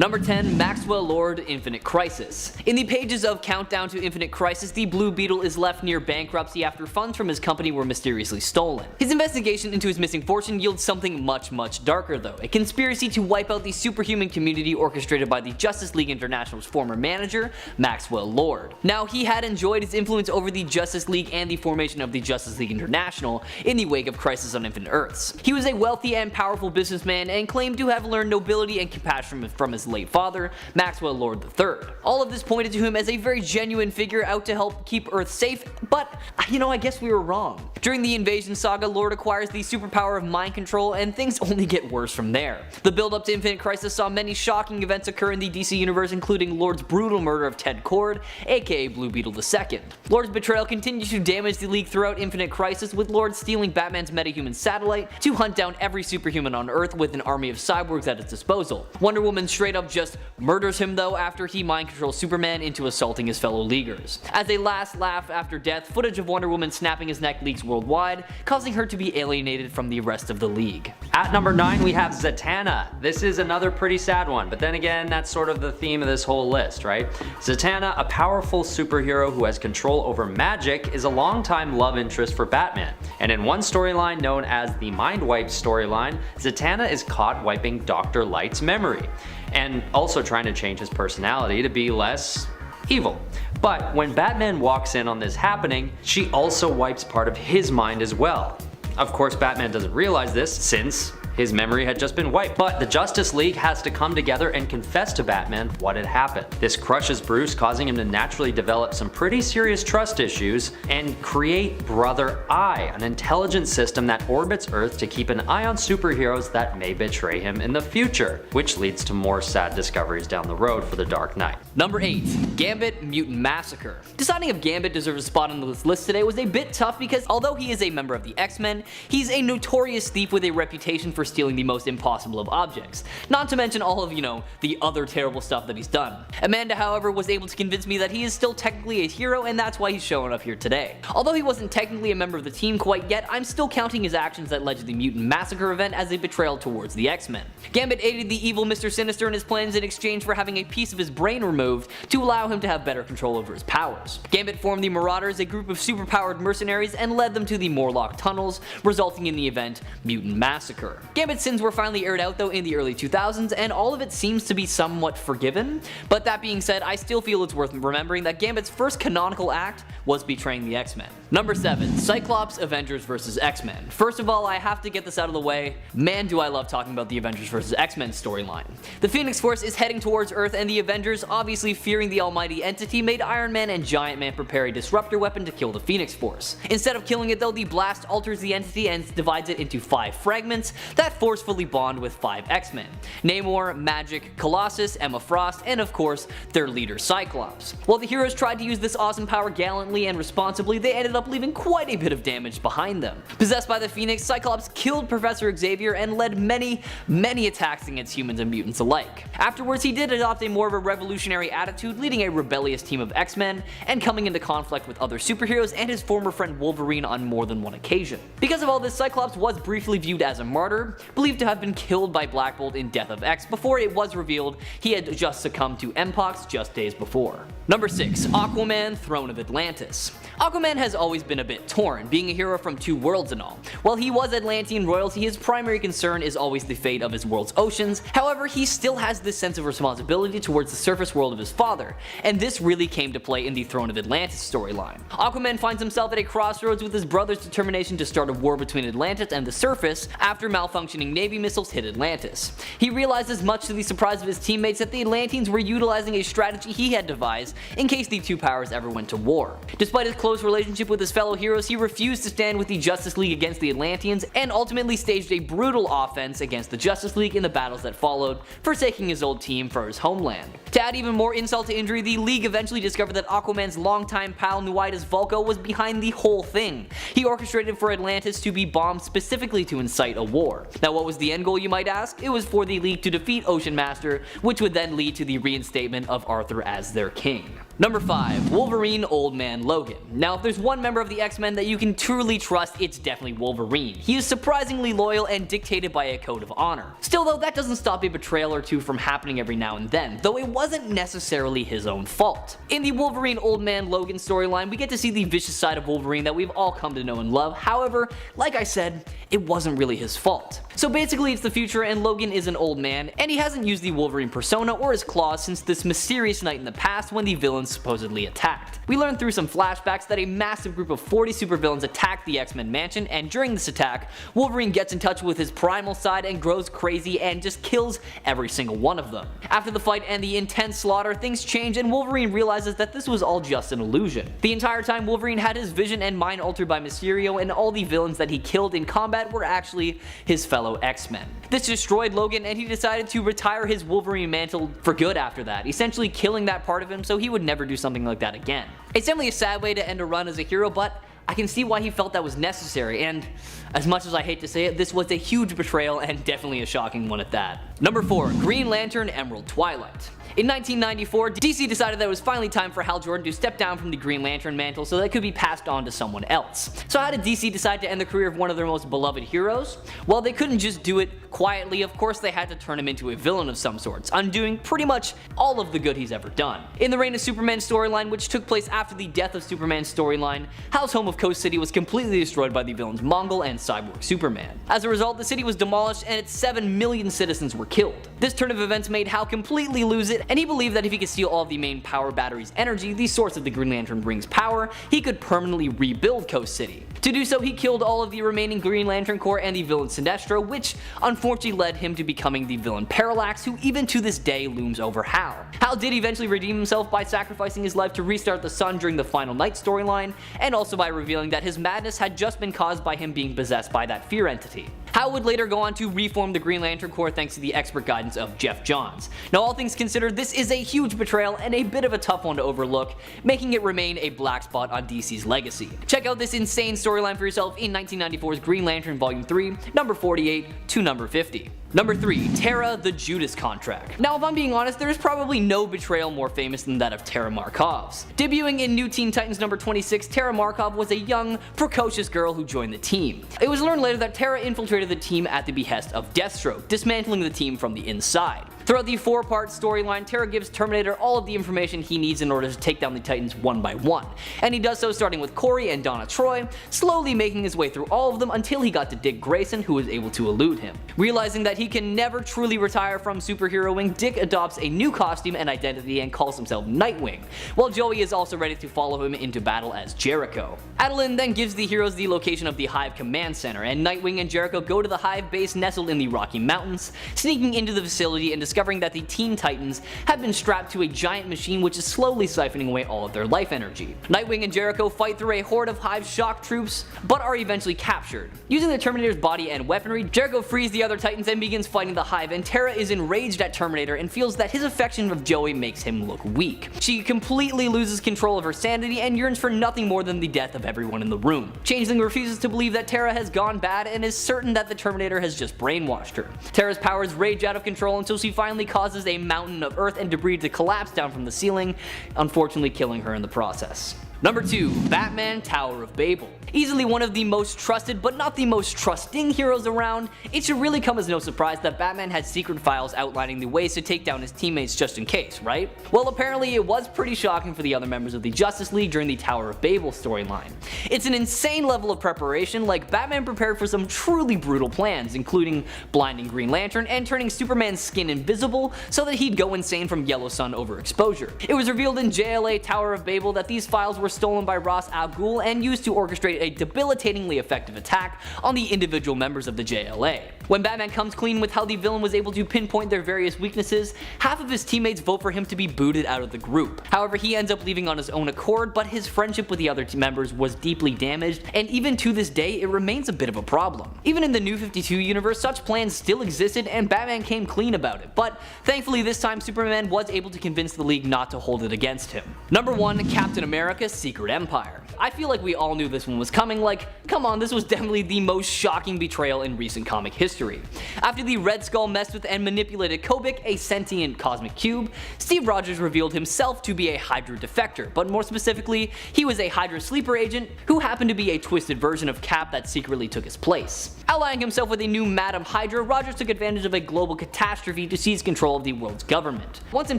Number 10. Maxwell Lord Infinite Crisis. In the pages of Countdown to Infinite Crisis, the Blue Beetle is left near bankruptcy after funds from his company were mysteriously stolen. His investigation into his missing fortune yields something much darker though, a conspiracy to wipe out the superhuman community orchestrated by the Justice League International's former manager, Maxwell Lord. Now, he had enjoyed his influence over the Justice League and the formation of the Justice League International in the wake of Crisis on Infinite Earths. He was a wealthy and powerful businessman and claimed to have learned nobility and compassion from his late father, Maxwell Lord III. All of this pointed to him as a very genuine figure out to help keep Earth safe, but I guess we were wrong. During the Invasion saga, Lord acquires the superpower of mind control and things only get worse from there. The build up to Infinite Crisis saw many shocking events occur in the DC universe, including Lord's brutal murder of Ted Kord, aka Blue Beetle II. Lord's betrayal continues to damage the League throughout Infinite Crisis, with Lord stealing Batman's metahuman satellite to hunt down every superhuman on Earth with an army of cyborgs at his disposal. Wonder Woman straight up just murders him though after he mind controls Superman into assaulting his fellow Leaguers. As a last laugh after death, footage of Wonder Woman snapping his neck leaks worldwide, causing her to be alienated from the rest of the League. At number 9 we have Zatanna. This is another pretty sad one, but then again that's sort of the theme of this whole list, right? Zatanna, a powerful superhero who has control over magic, is a longtime love interest for Batman, and in one storyline known as the Mind Wipe storyline, Zatanna is caught wiping Dr. Light's memory, and also trying to change his personality to be less evil. But when Batman walks in on this happening, she also wipes part of his mind as well. Of course, Batman doesn't realize this since his memory had just been wiped, but the Justice League has to come together and confess to Batman what had happened. This crushes Bruce, causing him to naturally develop some pretty serious trust issues and create Brother Eye, an intelligent system that orbits Earth to keep an eye on superheroes that may betray him in the future, which leads to more sad discoveries down the road for the Dark Knight. Number 8. Gambit Mutant Massacre. Deciding if Gambit deserves a spot on this list today was a bit tough because although he is a member of the X-Men, he's a notorious thief with a reputation for stealing the most impossible of objects, not to mention all of, the other terrible stuff that he's done. Amanda, however, was able to convince me that he is still technically a hero and that's why he's showing up here today. Although he wasn't technically a member of the team quite yet, I'm still counting his actions that led to the Mutant Massacre event as a betrayal towards the X-Men. Gambit aided the evil Mr. Sinister in his plans in exchange for having a piece of his brain removed to allow him to have better control over his powers. Gambit formed the Marauders, a group of superpowered mercenaries, and led them to the Morlock tunnels, resulting in the event Mutant Massacre. Gambit's sins were finally aired out though in the early 2000s, and all of it seems to be somewhat forgiven, but that being said, I still feel it's worth remembering that Gambit's first canonical act was betraying the X-Men. Number 7. Cyclops Avengers vs. X-Men. First of all, I have to get this out of the way. Man, do I love talking about the Avengers vs. X-Men storyline. The Phoenix Force is heading towards Earth, and the Avengers, obviously fearing the almighty entity, made Iron Man and Giant Man prepare a disruptor weapon to kill the Phoenix Force. Instead of killing it though, the blast alters the entity and divides it into 5 fragments that forcefully bond with 5 X-Men: Namor, Magic, Colossus, Emma Frost, and of course, their leader Cyclops. While the heroes tried to use this awesome power gallantly and responsibly, they ended up leaving quite a bit of damage behind them. Possessed by the Phoenix, Cyclops killed Professor Xavier and led many attacks against humans and mutants alike. Afterwards, he did adopt a more of a revolutionary attitude, leading a rebellious team of X-Men and coming into conflict with other superheroes and his former friend Wolverine on more than one occasion. Because of all this, Cyclops was briefly viewed as a martyr, believed to have been killed by Black Bolt in Death of X before it was revealed he had just succumbed to Mpox just days before. Number 6. Aquaman, Throne of Atlantis. Aquaman has always been a bit torn, being a hero from 2 worlds and all. While he was Atlantean royalty, his primary concern is always the fate of his world's oceans. However, he still has this sense of responsibility towards the surface world of his father, and this really came to play in the Throne of Atlantis storyline. Aquaman finds himself at a crossroads with his brother's determination to start a war between Atlantis and the surface after malfunctioning Navy missiles hit Atlantis. He realizes, much to the surprise of his teammates, that the Atlanteans were utilizing a strategy he had devised in case the 2 powers ever went to war. Despite his close relationship with his fellow heroes, he refused to stand with the Justice League against the Atlanteans and ultimately staged a brutal offense against the Justice League in the battles that followed, forsaking his old team for his homeland. To add even more insult to injury, the League eventually discovered that Aquaman's longtime pal Nuidas Vulko was behind the whole thing. He orchestrated for Atlantis to be bombed specifically to incite a war. Now, what was the end goal, you might ask? It was for the League to defeat Ocean Master, which would then lead to the reinstatement of Arthur as their king. Number 5. Wolverine Old Man Logan. Now if there's one member of the X-Men that you can truly trust, it's definitely Wolverine. He is surprisingly loyal and dictated by a code of honor. Still though, that doesn't stop a betrayal or two from happening every now and then, though it wasn't necessarily his own fault. In the Wolverine Old Man Logan storyline, we get to see the vicious side of Wolverine that we've all come to know and love. However, like I said, it wasn't really his fault. So basically it's the future and Logan is an old man, and he hasn't used the Wolverine persona or his claws since this mysterious night in the past when the villains supposedly attacked. We learned through some flashbacks that a massive group of 40 supervillains attacked the X-Men mansion, and during this attack, Wolverine gets in touch with his primal side and grows crazy and just kills every single one of them. After the fight and the intense slaughter, things change and Wolverine realizes that this was all just an illusion. The entire time Wolverine had his vision and mind altered by Mysterio, and all the villains that he killed in combat were actually his fellow X-Men. This destroyed Logan and he decided to retire his Wolverine mantle for good after that, essentially killing that part of him so he would never do something like that again. It's definitely a sad way to end a run as a hero, but I can see why he felt that was necessary, and as much as I hate to say it, this was a huge betrayal and definitely a shocking one at that. Number 4. Green Lantern Emerald Twilight. In 1994, DC decided that it was finally time for Hal Jordan to step down from the Green Lantern mantle so that it could be passed on to someone else. So how did DC decide to end the career of one of their most beloved heroes? Well, they couldn't just do it quietly. Of course they had to turn him into a villain of some sorts, undoing pretty much all of the good he's ever done. In the Reign of Superman storyline, which took place after the death of Superman's storyline, Hal's home of Coast City was completely destroyed by the villains Mongol and Cyborg Superman. As a result, the city was demolished and its 7 million citizens were killed. This turn of events made Hal completely lose it, and he believed that if he could steal all of the main power battery's energy, the source of the Green Lantern ring's power, he could permanently rebuild Coast City. To do so, he killed all of the remaining Green Lantern Corps and the villain Sinestro, which unfortunately led him to becoming the villain Parallax, who even to this day looms over Hal. Hal did eventually redeem himself by sacrificing his life to restart the sun during the Final Night storyline, and also by revealing that his madness had just been caused by him being possessed by that fear entity. Hal would later go on to reform the Green Lantern Corps thanks to the expert guidance of Jeff Johns. Now all things considered, this is a huge betrayal and a bit of a tough one to overlook, making it remain a black spot on DC's legacy. Check out this insane storyline for yourself in 1994's Green Lantern Volume 3, number 48 to number 50. Number 3. Tara the Judas Contract. Now if I'm being honest, there is probably no betrayal more famous than that of Tara Markov's. Debuting in New Teen Titans number 26, Tara Markov was a young, precocious girl who joined the team. It was learned later that Tara infiltrated the team at the behest of Deathstroke, dismantling the team from the inside. Throughout the 4-part storyline, Tara gives Terminator all of the information he needs in order to take down the Titans one by one, and he does so starting with Corey and Donna Troy, slowly making his way through all of them until he got to Dick Grayson, who was able to elude him. Realizing that he can never truly retire from superheroing, Dick adopts a new costume and identity and calls himself Nightwing, while Joey is also ready to follow him into battle as Jericho. Adeline then gives the heroes the location of the Hive Command Center, and Nightwing and Jericho go to the Hive base nestled in the Rocky Mountains, sneaking into the facility and discovering that the Teen Titans have been strapped to a giant machine which is slowly siphoning away all of their life energy. Nightwing and Jericho fight through a horde of Hive shock troops, but are eventually captured. Using the Terminator's body and weaponry, Jericho frees the other Titans and begins fighting the Hive, and Tara is enraged at Terminator and feels that his affection of Joey makes him look weak. She completely loses control of her sanity and yearns for nothing more than the death of everyone in the room. Changeling refuses to believe that Tara has gone bad and is certain that the Terminator has just brainwashed her. Tara's powers rage out of control until she finally causes a mountain of earth and debris to collapse down from the ceiling, unfortunately killing her in the process. Number 2. Batman Tower of Babel. Easily one of the most trusted but not the most trusting heroes around, it should really come as no surprise that Batman had secret files outlining the ways to take down his teammates just in case, right? Well, apparently it was pretty shocking for the other members of the Justice League during the Tower of Babel storyline. It's an insane level of preparation, like Batman prepared for some truly brutal plans, including blinding Green Lantern and turning Superman's skin invisible so that he'd go insane from yellow sun overexposure. It was revealed in JLA Tower of Babel that these files were stolen by Ra's al Ghul and used to orchestrate a debilitatingly effective attack on the individual members of the JLA. When Batman comes clean with how the villain was able to pinpoint their various weaknesses, half of his teammates vote for him to be booted out of the group. However, he ends up leaving on his own accord, but his friendship with the other members was deeply damaged, and even to this day, it remains a bit of a problem. Even in the New 52 universe, such plans still existed and Batman came clean about it, but thankfully this time Superman was able to convince the League not to hold it against him. Number 1. Captain America Secret Empire. I feel like we all knew this one was coming, like come on, this was definitely the most shocking betrayal in recent comic history. After the Red Skull messed with and manipulated Kobik, a sentient cosmic cube, Steve Rogers revealed himself to be a Hydra defector, but more specifically, he was a Hydra sleeper agent who happened to be a twisted version of Cap that secretly took his place. Allying himself with a new Madam Hydra, Rogers took advantage of a global catastrophe to seize control of the world's government. Once in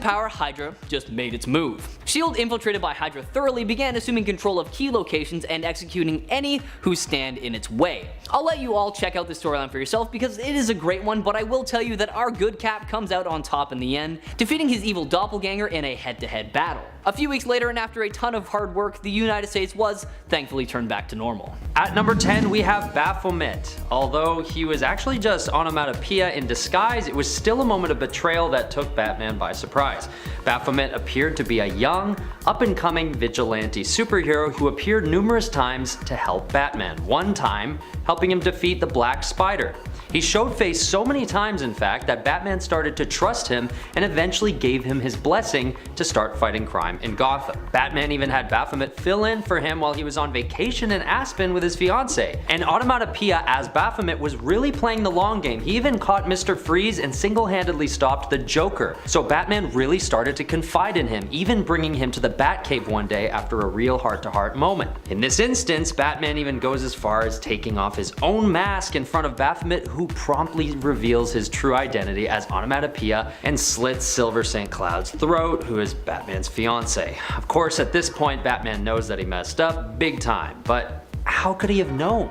power, Hydra just made its move. S.H.I.E.L.D., infiltrated by Hydra thoroughly, began assuming control of key locations and executing any who stand in its way. I'll let you all check out this storyline for yourself because it is a great one, but I will tell you that our good Cap comes out on top in the end, defeating his evil doppelganger in a head-to-head battle. A few weeks later, and after a ton of hard work, the United States was thankfully turned back to normal. At number 10, we have Baphomet. Although he was actually just onomatopoeia in disguise, it was still a moment of betrayal that took Batman by surprise. Baphomet appeared to be a young, up-and-coming vigilante superhero who appeared numerous times to help Batman, one time helping him defeat the Black Spider. He showed face so many times, in fact, that Batman started to trust him and eventually gave him his blessing to start fighting crime in Gotham. Batman even had Baphomet fill in for him while he was on vacation in Aspen with his fiancée. And Onomatopoeia as Baphomet was really playing the long game. He even caught Mr. Freeze and single-handedly stopped the Joker. So Batman really started to confide in him, even bringing him to the Batcave one day after a real heart-to-heart moment. In this instance, Batman even goes as far as taking off his own mask in front of Baphomet, who promptly reveals his true identity as Onomatopoeia and slits Silver St. Cloud's throat, who is Batman's fiancée. Of course, at this point, Batman knows that he messed up big time, but how could he have known?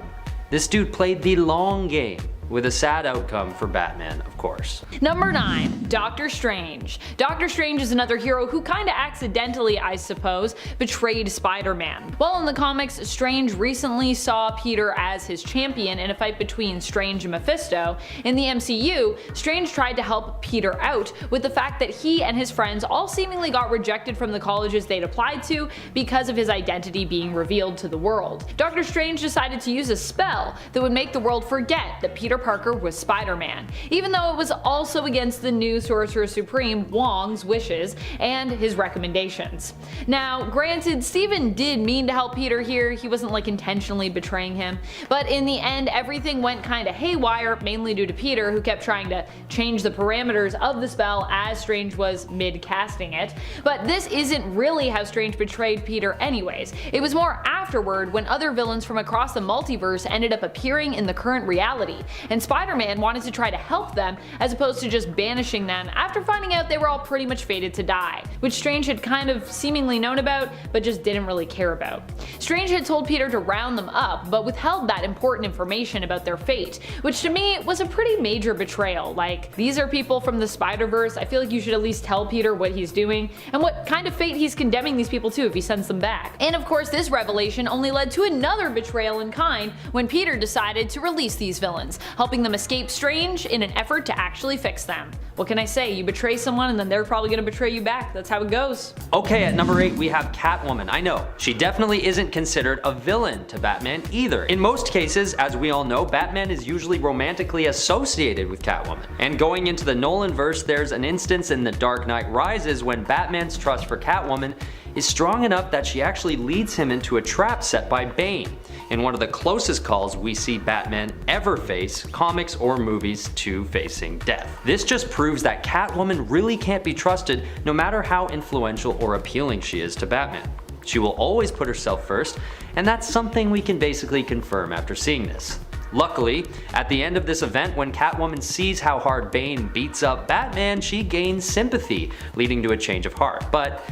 This dude played the long game, with a sad outcome for Batman, of course. Number 9, Doctor Strange. Doctor Strange is another hero who kinda accidentally, I suppose, betrayed Spider-Man. While in the comics, Strange recently saw Peter as his champion in a fight between Strange and Mephisto, in the MCU, Strange tried to help Peter out with the fact that he and his friends all seemingly got rejected from the colleges they'd applied to because of his identity being revealed to the world. Doctor Strange decided to use a spell that would make the world forget that Peter Parker was Spider-Man, even though it was also against the new Sorcerer Supreme Wong's wishes and his recommendations. Now, granted, Steven did mean to help Peter here, he wasn't like intentionally betraying him, but in the end everything went kinda haywire, mainly due to Peter, who kept trying to change the parameters of the spell as Strange was mid-casting it. But this isn't really how Strange betrayed Peter anyways. It was more afterward, when other villains from across the multiverse ended up appearing in the current reality, and Spider-Man wanted to try to help them as opposed to just banishing them after finding out they were all pretty much fated to die, which Strange had kind of seemingly known about but just didn't really care about. Strange had told Peter to round them up but withheld that important information about their fate, which to me was a pretty major betrayal. Like, these are people from the Spider-Verse, I feel like you should at least tell Peter what he's doing and what kind of fate he's condemning these people to if he sends them back. And of course, this revelation only led to another betrayal in kind when Peter decided to release these villains, helping them escape Strange in an effort to actually fix them. What can I say? You betray someone and then they're probably gonna betray you back. That's how it goes. Okay, at number 8 we have Catwoman. I know, she definitely isn't considered a villain to Batman either. In most cases, as we all know, Batman is usually romantically associated with Catwoman. And going into the Nolanverse, there's an instance in The Dark Knight Rises when Batman's trust for Catwoman is strong enough that she actually leads him into a trap set by Bane, in one of the closest calls we see Batman ever face, comics or movies, to facing death. This just proves that Catwoman really can't be trusted no matter how influential or appealing she is to Batman. She will always put herself first, and that's something we can basically confirm after seeing this. Luckily, at the end of this event, when Catwoman sees how hard Bane beats up Batman, she gains sympathy, leading to a change of heart. But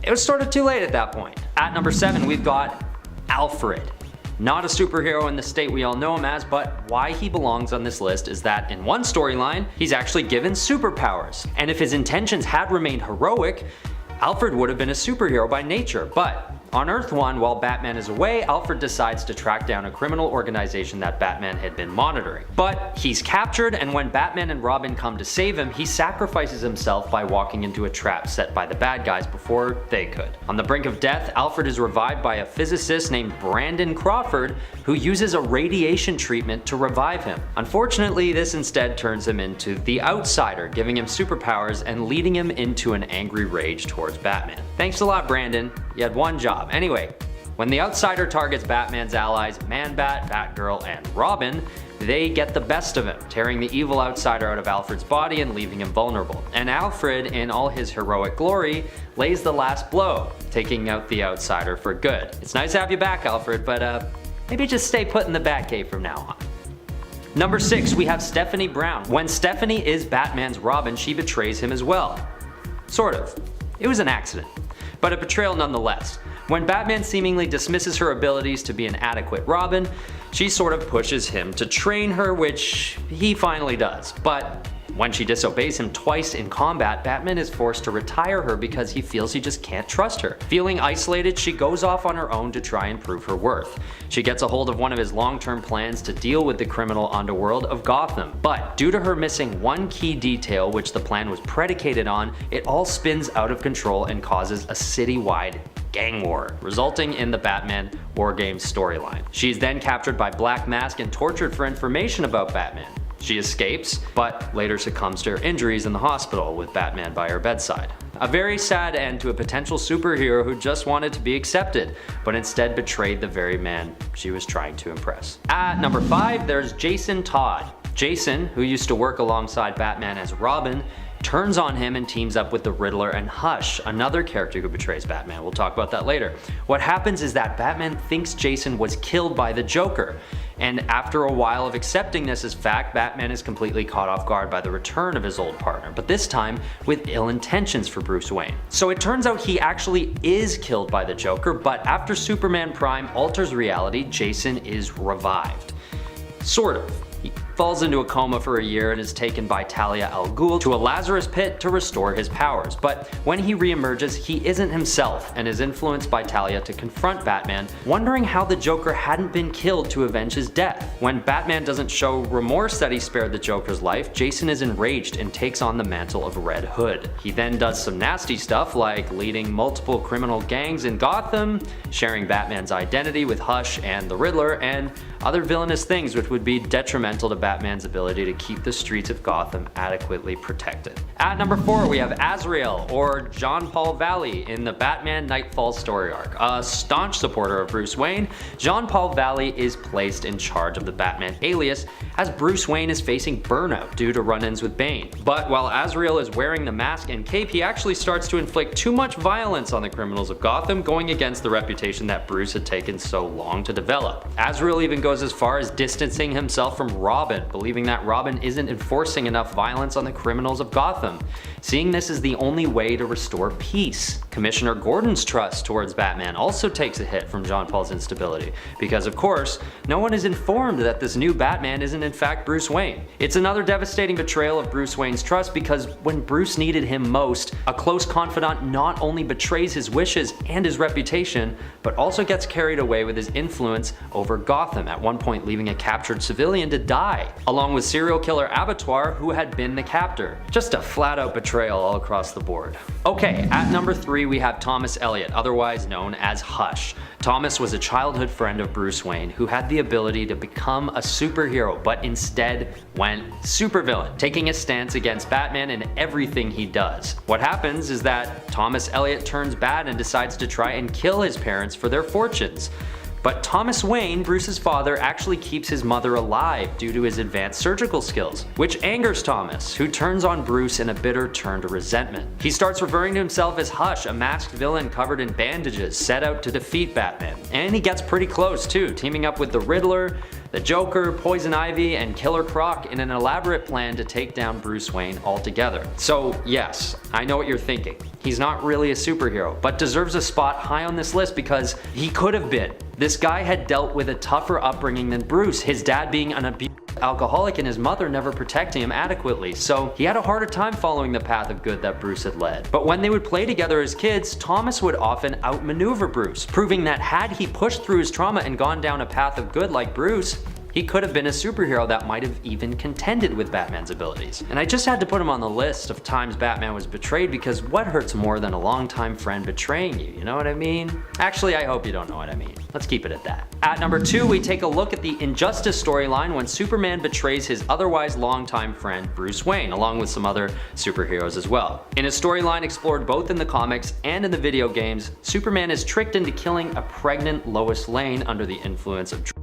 it was sort of too late at that point. At number 7, we've got Alfred. Not a superhero in the state we all know him as, but why he belongs on this list is that in one storyline, he's actually given superpowers. And if his intentions had remained heroic, Alfred would have been a superhero by nature. But on Earth 1, while Batman is away, Alfred decides to track down a criminal organization that Batman had been monitoring. But he's captured, and when Batman and Robin come to save him, he sacrifices himself by walking into a trap set by the bad guys before they could. On the brink of death, Alfred is revived by a physicist named Brandon Crawford, who uses a radiation treatment to revive him. Unfortunately, this instead turns him into the Outsider, giving him superpowers and leading him into an angry rage towards Batman. Thanks a lot, Brandon. You had one job. Anyway, When the outsider targets Batman's allies, Man-Bat, Batgirl, and Robin, they get the best of him, tearing the evil outsider out of Alfred's body and leaving him vulnerable. And Alfred, in all his heroic glory, lays the last blow, taking out the outsider for good. It's nice to have you back, Alfred, but maybe just stay put in the Batcave from now on. Number 6, we have Stephanie Brown. When Stephanie is Batman's Robin, she betrays him as well. Sort of. It was an accident, but a betrayal nonetheless. When Batman seemingly dismisses her abilities to be an adequate Robin, she sort of pushes him to train her, which he finally does. But when she disobeys him twice in combat, Batman is forced to retire her because he feels he just can't trust her. Feeling isolated, she goes off on her own to try and prove her worth. She gets a hold of one of his long-term plans to deal with the criminal underworld of Gotham. But due to her missing one key detail which the plan was predicated on, it all spins out of control and causes a citywide gang war, resulting in the Batman War Games storyline. She's then captured by Black Mask and tortured for information about Batman. She escapes, but later succumbs to her injuries in the hospital with Batman by her bedside. A very sad end to a potential superhero who just wanted to be accepted, but instead betrayed the very man she was trying to impress. At number 5, there's Jason Todd. Jason, who used to work alongside Batman as Robin, turns on him and teams up with the Riddler and Hush, another character who betrays Batman. We'll talk about that later. What happens is that Batman thinks Jason was killed by the Joker, and after a while of accepting this as fact, Batman is completely caught off guard by the return of his old partner, but this time with ill intentions for Bruce Wayne. So it turns out he actually is killed by the Joker, but after Superman Prime alters reality, Jason is revived. Sort of. He falls into a coma for a year and is taken by Talia al Ghul to a Lazarus pit to restore his powers. But when he reemerges, he isn't himself and is influenced by Talia to confront Batman, wondering how the Joker hadn't been killed to avenge his death. When Batman doesn't show remorse that he spared the Joker's life, Jason is enraged and takes on the mantle of Red Hood. He then does some nasty stuff like leading multiple criminal gangs in Gotham, sharing Batman's identity with Hush and the Riddler, and other villainous things which would be detrimental to Batman's ability to keep the streets of Gotham adequately protected. At number 4, we have Azrael, or John Paul Valley, in the Batman Nightfall story arc. A staunch supporter of Bruce Wayne, John Paul Valley is placed in charge of the Batman alias as Bruce Wayne is facing burnout due to run-ins with Bane. But while Azrael is wearing the mask and cape, he actually starts to inflict too much violence on the criminals of Gotham, going against the reputation that Bruce had taken so long to develop. Azrael even goes as far as distancing himself from Robin, believing that Robin isn't enforcing enough violence on the criminals of Gotham, seeing this as the only way to restore peace. Commissioner Gordon's trust towards Batman also takes a hit from John Paul's instability, because of course, no one is informed that this new Batman isn't in fact Bruce Wayne. It's another devastating betrayal of Bruce Wayne's trust, because when Bruce needed him most, a close confidant not only betrays his wishes and his reputation, but also gets carried away with his influence over Gotham, at one point leaving a captured civilian to die, along with serial killer Abattoir, who had been the captor. Just a flat out betrayal all across the board. Okay, at number 3 we have Thomas Elliott, otherwise known as Hush. Thomas was a childhood friend of Bruce Wayne who had the ability to become a superhero, but instead went supervillain, taking a stance against Batman in everything he does. What happens is that Thomas Elliott turns bad and decides to try and kill his parents for their fortunes. But Thomas Wayne, Bruce's father, actually keeps his mother alive due to his advanced surgical skills, which angers Thomas, who turns on Bruce in a bitter turn to resentment. He starts referring to himself as Hush, a masked villain covered in bandages, set out to defeat Batman. And he gets pretty close too, teaming up with the Riddler, the Joker, Poison Ivy, and Killer Croc in an elaborate plan to take down Bruce Wayne altogether. So yes, I know what you're thinking. He's not really a superhero, but deserves a spot high on this list because he could have been. This guy had dealt with a tougher upbringing than Bruce, his dad being an abusive alcoholic and his mother never protecting him adequately, so he had a harder time following the path of good that Bruce had led. But when they would play together as kids, Thomas would often outmaneuver Bruce, proving that had he pushed through his trauma and gone down a path of good like Bruce, He could have been a superhero that might have even contended with Batman's abilities. And I just had to put him on the list of times Batman was betrayed because what hurts more than a longtime friend betraying you know what I mean? Actually, I hope you don't know what I mean. Let's keep it at that. At number 2, we take a look at the Injustice storyline when Superman betrays his otherwise longtime friend Bruce Wayne, along with some other superheroes as well. In a storyline explored both in the comics and in the video games, Superman is tricked into killing a pregnant Lois Lane under the influence of drugs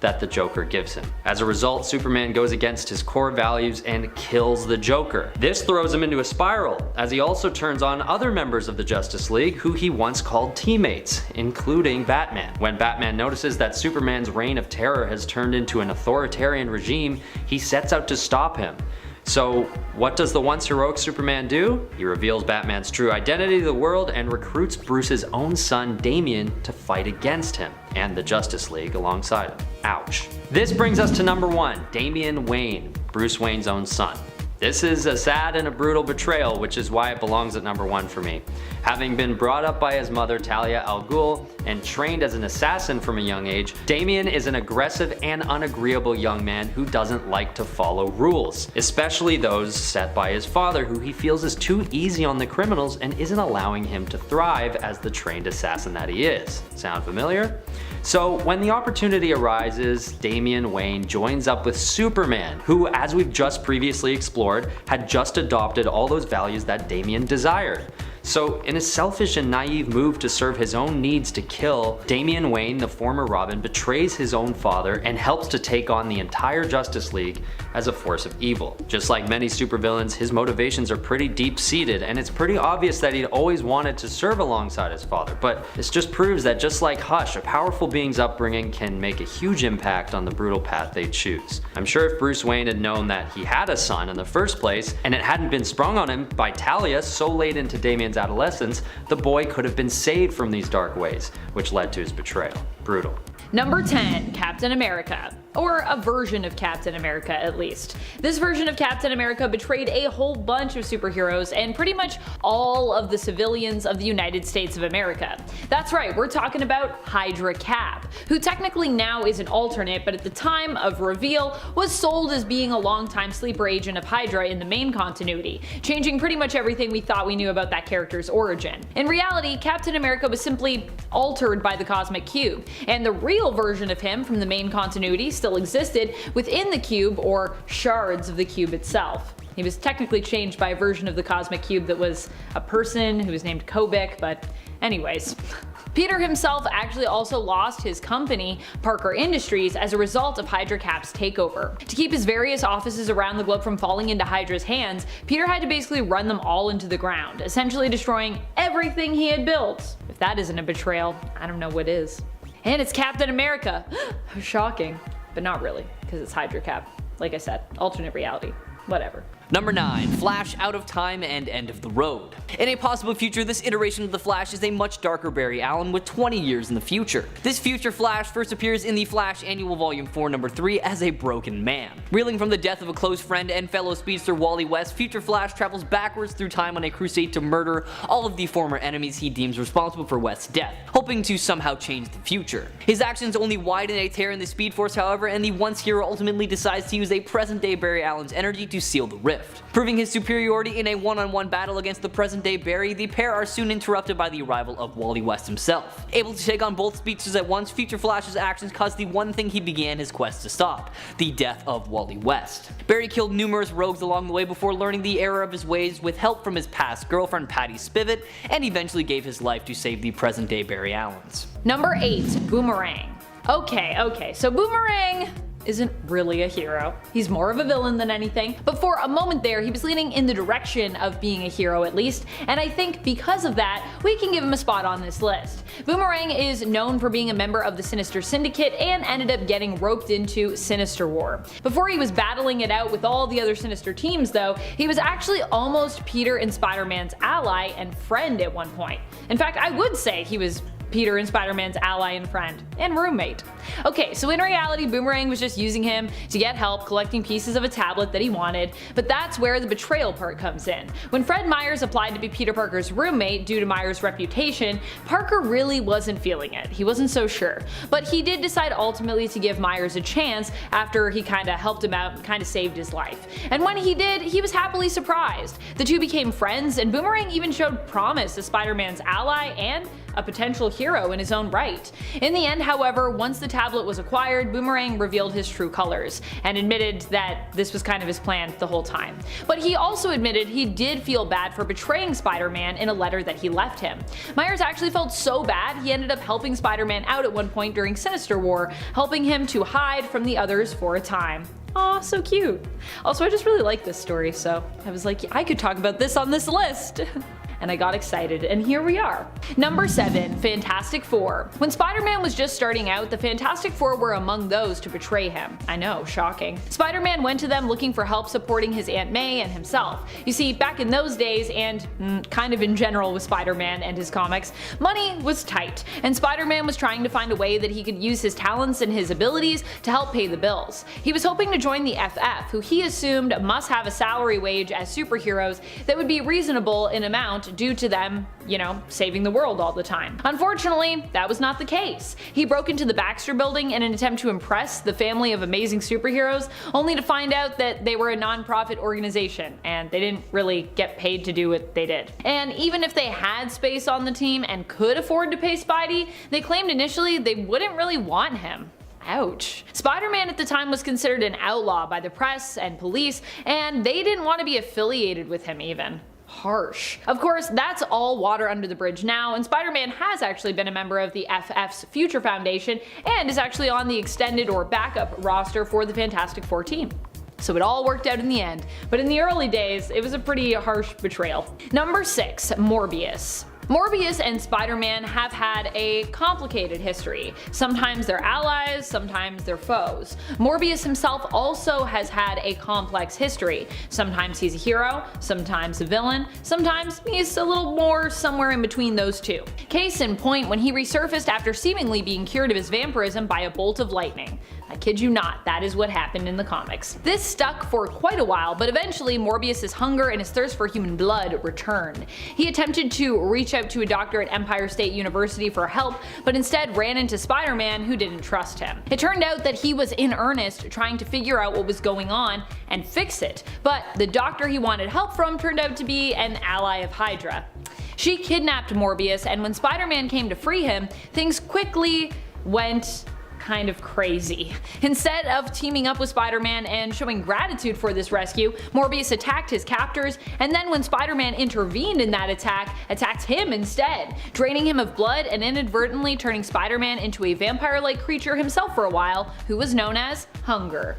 that the Joker gives him. As a result, Superman goes against his core values and kills the Joker. This throws him into a spiral, as he also turns on other members of the Justice League who he once called teammates, including Batman. When Batman notices that Superman's reign of terror has turned into an authoritarian regime, he sets out to stop him. So what does the once heroic Superman do? He reveals Batman's true identity to the world and recruits Bruce's own son Damien to fight against him and the Justice League alongside him. Ouch. This brings us to number 1, Damien Wayne, Bruce Wayne's own son. This is a sad and a brutal betrayal, which is why it belongs at number 1 for me. Having been brought up by his mother Talia al Ghul and trained as an assassin from a young age, Damien is an aggressive and unagreeable young man who doesn't like to follow rules, especially those set by his father, who he feels is too easy on the criminals and isn't allowing him to thrive as the trained assassin that he is. Sound familiar? So when the opportunity arises, Damien Wayne joins up with Superman, who, as we've just previously explored, had just adopted all those values that Damien desired. So in a selfish and naive move to serve his own needs to kill, Damien Wayne, the former Robin, betrays his own father and helps to take on the entire Justice League as a force of evil. Just like many supervillains, his motivations are pretty deep-seated, and it's pretty obvious that he'd always wanted to serve alongside his father, but this just proves that just like Hush, a powerful being's upbringing can make a huge impact on the brutal path they choose. I'm sure if Bruce Wayne had known that he had a son in the first place, and it hadn't been sprung on him by Talia so late into Damien's adolescence, the boy could have been saved from these dark ways, which led to his betrayal. Brutal. Number 10, Captain America. Or a version of Captain America, at least. This version of Captain America betrayed a whole bunch of superheroes and pretty much all of the civilians of the United States of America. That's right, we're talking about Hydra Cap, who technically now is an alternate, but at the time of reveal was sold as being a longtime sleeper agent of Hydra in the main continuity, changing pretty much everything we thought we knew about that character's origin. In reality, Captain America was simply altered by the Cosmic Cube, and the real version of him from the main continuity still existed within the cube, or shards of the cube itself. He was technically changed by a version of the Cosmic Cube that was a person who was named Kobik, but anyways. Peter himself actually also lost his company, Parker Industries, as a result of Hydra Cap's takeover. To keep his various offices around the globe from falling into Hydra's hands, Peter had to basically run them all into the ground, essentially destroying everything he had built. If that isn't a betrayal, I don't know what is. And it's Captain America! Shocking. But not really, because it's Hydra Cap. Like I said, alternate reality. Whatever. Number 9. Flash out of time and end of the road. In a possible future, this iteration of the Flash is a much darker Barry Allen with 20 years in the future. This future Flash first appears in the Flash Annual Volume 4 Number 3 as a broken man. Reeling from the death of a close friend and fellow speedster Wally West, future Flash travels backwards through time on a crusade to murder all of the former enemies he deems responsible for West's death, hoping to somehow change the future. His actions only widen a tear in the Speed Force, however, and the once hero ultimately decides to use a present-day Barry Allen's energy to seal the rift. Proving his superiority in a one-on-one battle against the present-day Barry, the pair are soon interrupted by the arrival of Wally West himself. Able to take on both speedsters at once, Future Flash's actions caused the one thing he began his quest to stop: the death of Wally West. Barry killed numerous rogues along the way before learning the error of his ways with help from his past girlfriend Patty Spivot, and eventually gave his life to save the present-day Barry Allens. Number 8, Boomerang. Okay, so Boomerang isn't really a hero. He's more of a villain than anything, but for a moment there he was leaning in the direction of being a hero at least, and I think because of that we can give him a spot on this list. Boomerang is known for being a member of the Sinister Syndicate and ended up getting roped into Sinister War. Before he was battling it out with all the other Sinister teams though, he was actually almost Peter and Spider-Man's ally and friend at one point. In fact, I would say he was Peter and Spider-Man's ally and friend, and roommate. Okay, so in reality, Boomerang was just using him to get help collecting pieces of a tablet that he wanted, but that's where the betrayal part comes in. When Fred Myers applied to be Peter Parker's roommate due to Myers' reputation, Parker really wasn't feeling it. He wasn't so sure. But he did decide ultimately to give Myers a chance after he kinda helped him out and kinda saved his life. And when he did, he was happily surprised. The two became friends, and Boomerang even showed promise as Spider-Man's ally and a potential hero in his own right. In the end, however, once the tablet was acquired, Boomerang revealed his true colors and admitted that this was kind of his plan the whole time. But he also admitted he did feel bad for betraying Spider-Man in a letter that he left him. Myers actually felt so bad he ended up helping Spider-Man out at one point during Sinister War, helping him to hide from the others for a time. Aw, so cute. Also, I just really like this story, so I was like, I could talk about this on this list. And I got excited, and here we are. Number 7, Fantastic Four. When Spider-Man was just starting out, the Fantastic Four were among those to betray him. I know, shocking. Spider-Man went to them looking for help supporting his Aunt May and himself. You see, back in those days, and kind of in general with Spider-Man and his comics, money was tight, and Spider-Man was trying to find a way that he could use his talents and his abilities to help pay the bills. He was hoping to join the FF, who he assumed must have a salary wage as superheroes that would be reasonable in amount due to them, saving the world all the time. Unfortunately, that was not the case. He broke into the Baxter Building in an attempt to impress the family of amazing superheroes, only to find out that they were a non-profit organization, and they didn't really get paid to do what they did. And even if they had space on the team and could afford to pay Spidey, they claimed initially they wouldn't really want him. Ouch. Spider-Man at the time was considered an outlaw by the press and police, and they didn't want to be affiliated with him even. Harsh. Of course, that's all water under the bridge now, and Spider-Man has actually been a member of the FF's Future Foundation and is actually on the extended or backup roster for the Fantastic Four team. So it all worked out in the end, but in the early days, it was a pretty harsh betrayal. Number 6, Morbius. Morbius and Spider-Man have had a complicated history. Sometimes they're allies, sometimes they're foes. Morbius himself also has had a complex history. Sometimes he's a hero, sometimes a villain, sometimes he's a little more somewhere in between those two. Case in point, when he resurfaced after seemingly being cured of his vampirism by a bolt of lightning. I kid you not, that is what happened in the comics. This stuck for quite a while, but eventually Morbius's hunger and his thirst for human blood returned. He attempted to reach out to a doctor at Empire State University for help, but instead ran into Spider-Man, who didn't trust him. It turned out that he was in earnest trying to figure out what was going on and fix it, but the doctor he wanted help from turned out to be an ally of Hydra. She kidnapped Morbius, and when Spider-Man came to free him, things quickly went kind of crazy. Instead of teaming up with Spider-Man and showing gratitude for this rescue, Morbius attacked his captors, and then when Spider-Man intervened in that attack, attacked him instead, draining him of blood and inadvertently turning Spider-Man into a vampire-like creature himself for a while, who was known as Hunger.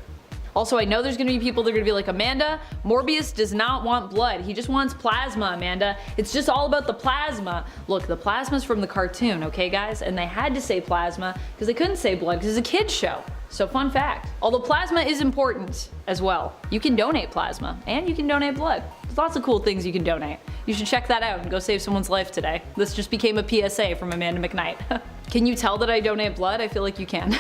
Also, I know there's gonna be people that are gonna be like, Amanda, Morbius does not want blood. He just wants plasma, Amanda. It's just all about the plasma. Look, the plasma's from the cartoon, okay guys? And they had to say plasma because they couldn't say blood because it's a kid's show. So fun fact. Although plasma is important as well. You can donate plasma and you can donate blood. There's lots of cool things you can donate. You should check that out and go save someone's life today. This just became a PSA from Amanda McKnight. Can you tell that I donate blood? I feel like you can.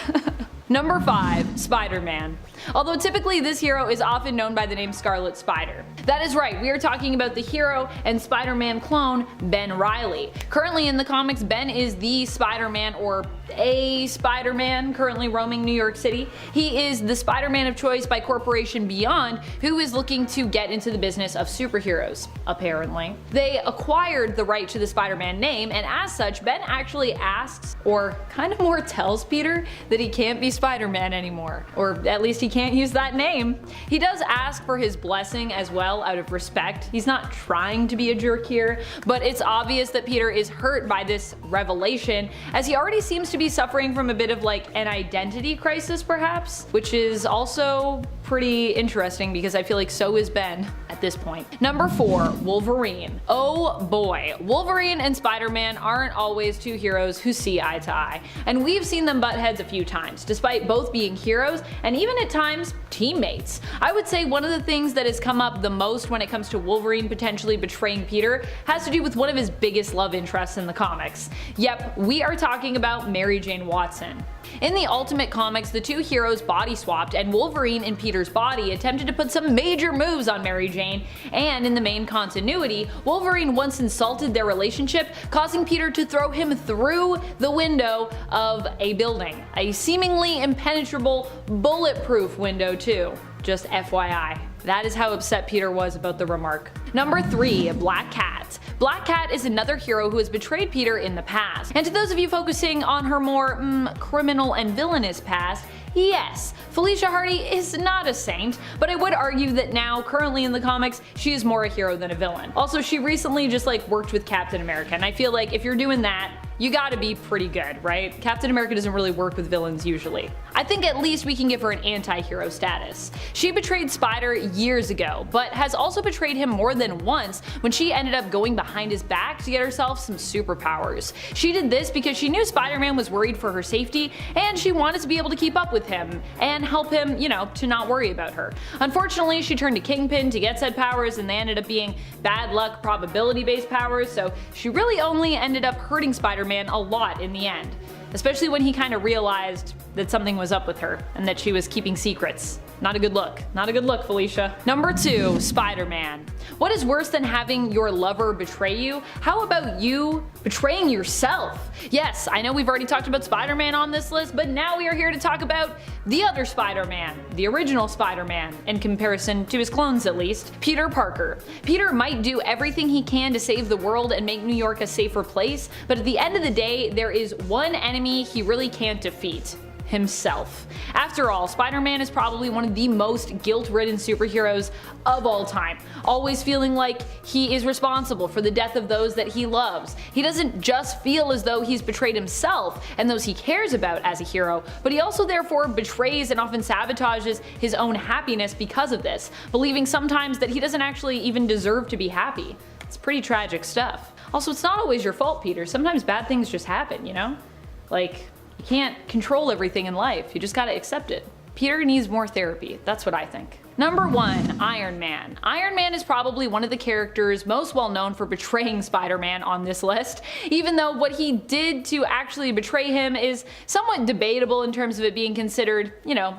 Number 5, Spider-Man. Although typically this hero is often known by the name Scarlet Spider. That is right, we are talking about the hero and Spider-Man clone, Ben Reilly. Currently in the comics, Ben is the Spider-Man, or a Spider-Man, currently roaming New York City. He is the Spider-Man of choice by Corporation Beyond, who is looking to get into the business of superheroes, apparently. They acquired the right to the Spider-Man name, and as such, Ben actually asks, or kind of more tells Peter, that he can't be Spider-Man anymore, or at least he can't use that name. He does ask for his blessing as well out of respect. He's not trying to be a jerk here, but it's obvious that Peter is hurt by this revelation, as he already seems to be suffering from a bit of like an identity crisis perhaps, which is also pretty interesting because I feel like so is Ben at at this point. Number 4, Wolverine. Oh boy, Wolverine and Spider-Man aren't always two heroes who see eye to eye, and we've seen them butt heads a few times, despite both being heroes and even at times teammates. I would say one of the things that has come up the most when it comes to Wolverine potentially betraying Peter has to do with one of his biggest love interests in the comics. Yep, we are talking about Mary Jane Watson. In the Ultimate Comics, the two heroes body swapped, and Wolverine in Peter's body attempted to put some major moves on Mary Jane, and in the main continuity, Wolverine once insulted their relationship, causing Peter to throw him through the window of a building. A seemingly impenetrable, bulletproof window too. Just FYI. That is how upset Peter was about the remark. Number 3, Black Cat. Black Cat is another hero who has betrayed Peter in the past. And to those of you focusing on her more criminal and villainous past, yes, Felicia Hardy is not a saint, but I would argue that now, currently in the comics, she is more a hero than a villain. Also, she recently just worked with Captain America, and I feel like if you're doing that, you gotta be pretty good, right? Captain America doesn't really work with villains usually. I think at least we can give her an anti-hero status. She betrayed Spider years ago, but has also betrayed him more than once when she ended up going behind his back to get herself some superpowers. She did this because she knew Spider-Man was worried for her safety, and she wanted to be able to keep up with him and help him, to not worry about her. Unfortunately, she turned to Kingpin to get said powers, and they ended up being bad luck probability-based powers, so she really only ended up hurting Spider-Man a lot in the end, especially when he kind of realized that something was up with her and that she was keeping secrets. Not a good look. Not a good look, Felicia. Number 2, Spider-Man. What is worse than having your lover betray you? How about you betraying yourself? Yes, I know we've already talked about Spider-Man on this list, but now we are here to talk about the other Spider-Man, the original Spider-Man, in comparison to his clones at least, Peter Parker. Peter might do everything he can to save the world and make New York a safer place, but at the end of the day, there is one enemy he really can't defeat. Himself. After all, Spider-Man is probably one of the most guilt-ridden superheroes of all time, always feeling like he is responsible for the death of those that he loves. He doesn't just feel as though he's betrayed himself and those he cares about as a hero, but he also therefore betrays and often sabotages his own happiness because of this, believing sometimes that he doesn't actually even deserve to be happy. It's pretty tragic stuff. Also, it's not always your fault, Peter. Sometimes bad things just happen, You can't control everything in life, you just gotta accept it. Peter needs more therapy, that's what I think. Number 1, Iron Man. Iron Man is probably one of the characters most well known for betraying Spider-Man on this list, even though what he did to actually betray him is somewhat debatable in terms of it being considered,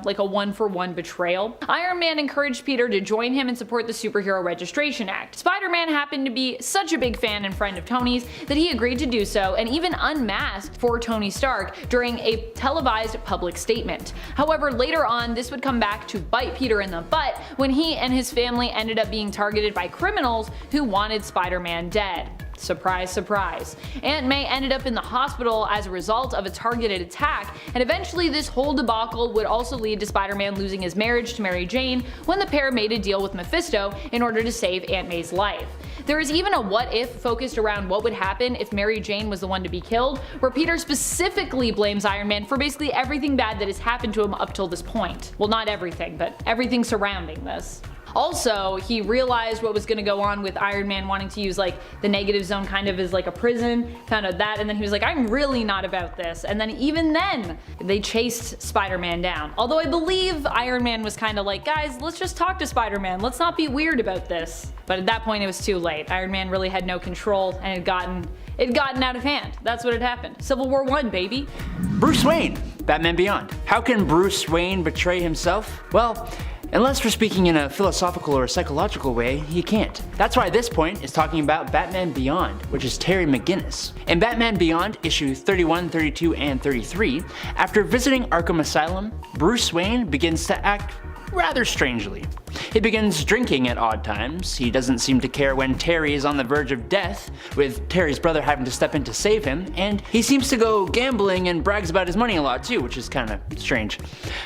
like a one-for-one betrayal. Iron Man encouraged Peter to join him and support the Superhero Registration Act. Spider-Man happened to be such a big fan and friend of Tony's that he agreed to do so and even unmasked for Tony Stark during a televised public statement. However, later on, this would come back to bite Peter in the butt when he and his family ended up being targeted by criminals who wanted Spider-Man dead. Surprise, surprise. Aunt May ended up in the hospital as a result of a targeted attack, and eventually this whole debacle would also lead to Spider-Man losing his marriage to Mary Jane when the pair made a deal with Mephisto in order to save Aunt May's life. There is even a what if focused around what would happen if Mary Jane was the one to be killed, where Peter specifically blames Iron Man for basically everything bad that has happened to him up till this point. Well, not everything, but everything surrounding this. Also, he realized what was going to go on with Iron Man wanting to use the negative zone kind of as a prison, found out that, and then he was like, I'm really not about this. And then even then, they chased Spider-Man down. Although I believe Iron Man was kind of like, guys, let's just talk to Spider-Man, let's not be weird about this. But at that point it was too late. Iron Man really had no control and it had gotten out of hand. That's what had happened. Civil War I, baby. Bruce Wayne, Batman Beyond. How can Bruce Wayne betray himself? Well, unless we're speaking in a philosophical or psychological way, he can't. That's why this point is talking about Batman Beyond, which is Terry McGinnis. In Batman Beyond, issue 31, 32, and 33, after visiting Arkham Asylum, Bruce Wayne begins to act rather strangely. He begins drinking at odd times, he doesn't seem to care when Terry is on the verge of death, with Terry's brother having to step in to save him, and he seems to go gambling and brags about his money a lot too, which is kinda strange.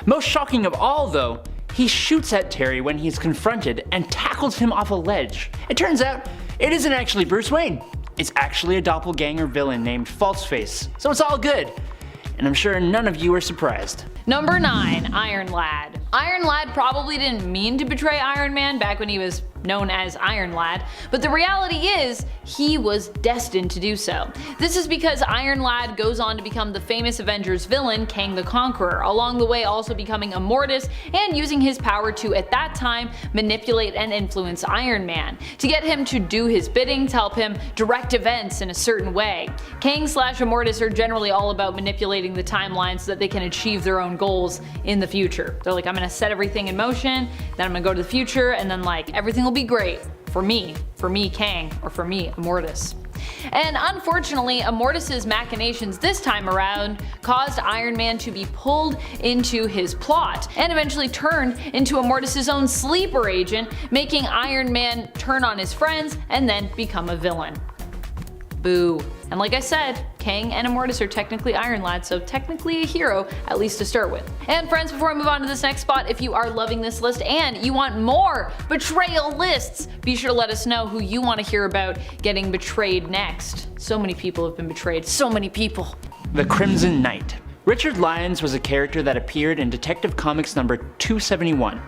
Most shocking of all though, he shoots at Terry when he's confronted and tackles him off a ledge. It turns out, it isn't actually Bruce Wayne. It's actually a doppelganger villain named Falseface, so it's all good. And I'm sure none of you are surprised. Number 9, Iron Lad. Iron Lad probably didn't mean to betray Iron Man back when he was known as Iron Lad, but the reality is, he was destined to do so. This is because Iron Lad goes on to become the famous Avengers villain, Kang the Conqueror, along the way also becoming Immortus and using his power to, at that time, manipulate and influence Iron Man, to get him to do his bidding, to help him direct events in a certain way. Kang/Immortus are generally all about manipulating the timeline so that they can achieve their own goals in the future. They're like, I'm gonna set everything in motion, then I'm gonna go to the future, and then like, everything will be great. For me Kang, or for me Immortus. And unfortunately, Immortus's machinations this time around caused Iron Man to be pulled into his plot, and eventually turned into Immortus's own sleeper agent, making Iron Man turn on his friends and then become a villain. Boo. And like I said, Kang and Immortus are technically Iron Lad, so technically a hero, at least to start with. And friends, before I move on to this next spot, if you are loving this list and you want more betrayal lists, be sure to let us know who you want to hear about getting betrayed next. So many people have been betrayed, so many people. The Crimson Knight. Richard Lyons was a character that appeared in Detective Comics number 271.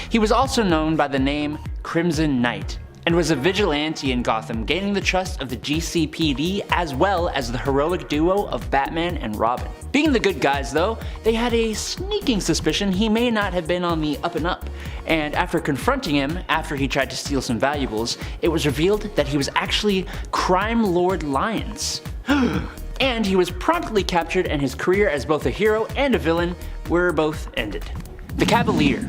He was also known by the name Crimson Knight, and was a vigilante in Gotham, gaining the trust of the GCPD as well as the heroic duo of Batman and Robin. Being the good guys though, they had a sneaking suspicion he may not have been on the up and up, and after confronting him after he tried to steal some valuables, it was revealed that he was actually Crime Lord Lyons. And he was promptly captured, and his career as both a hero and a villain were both ended. The Cavalier.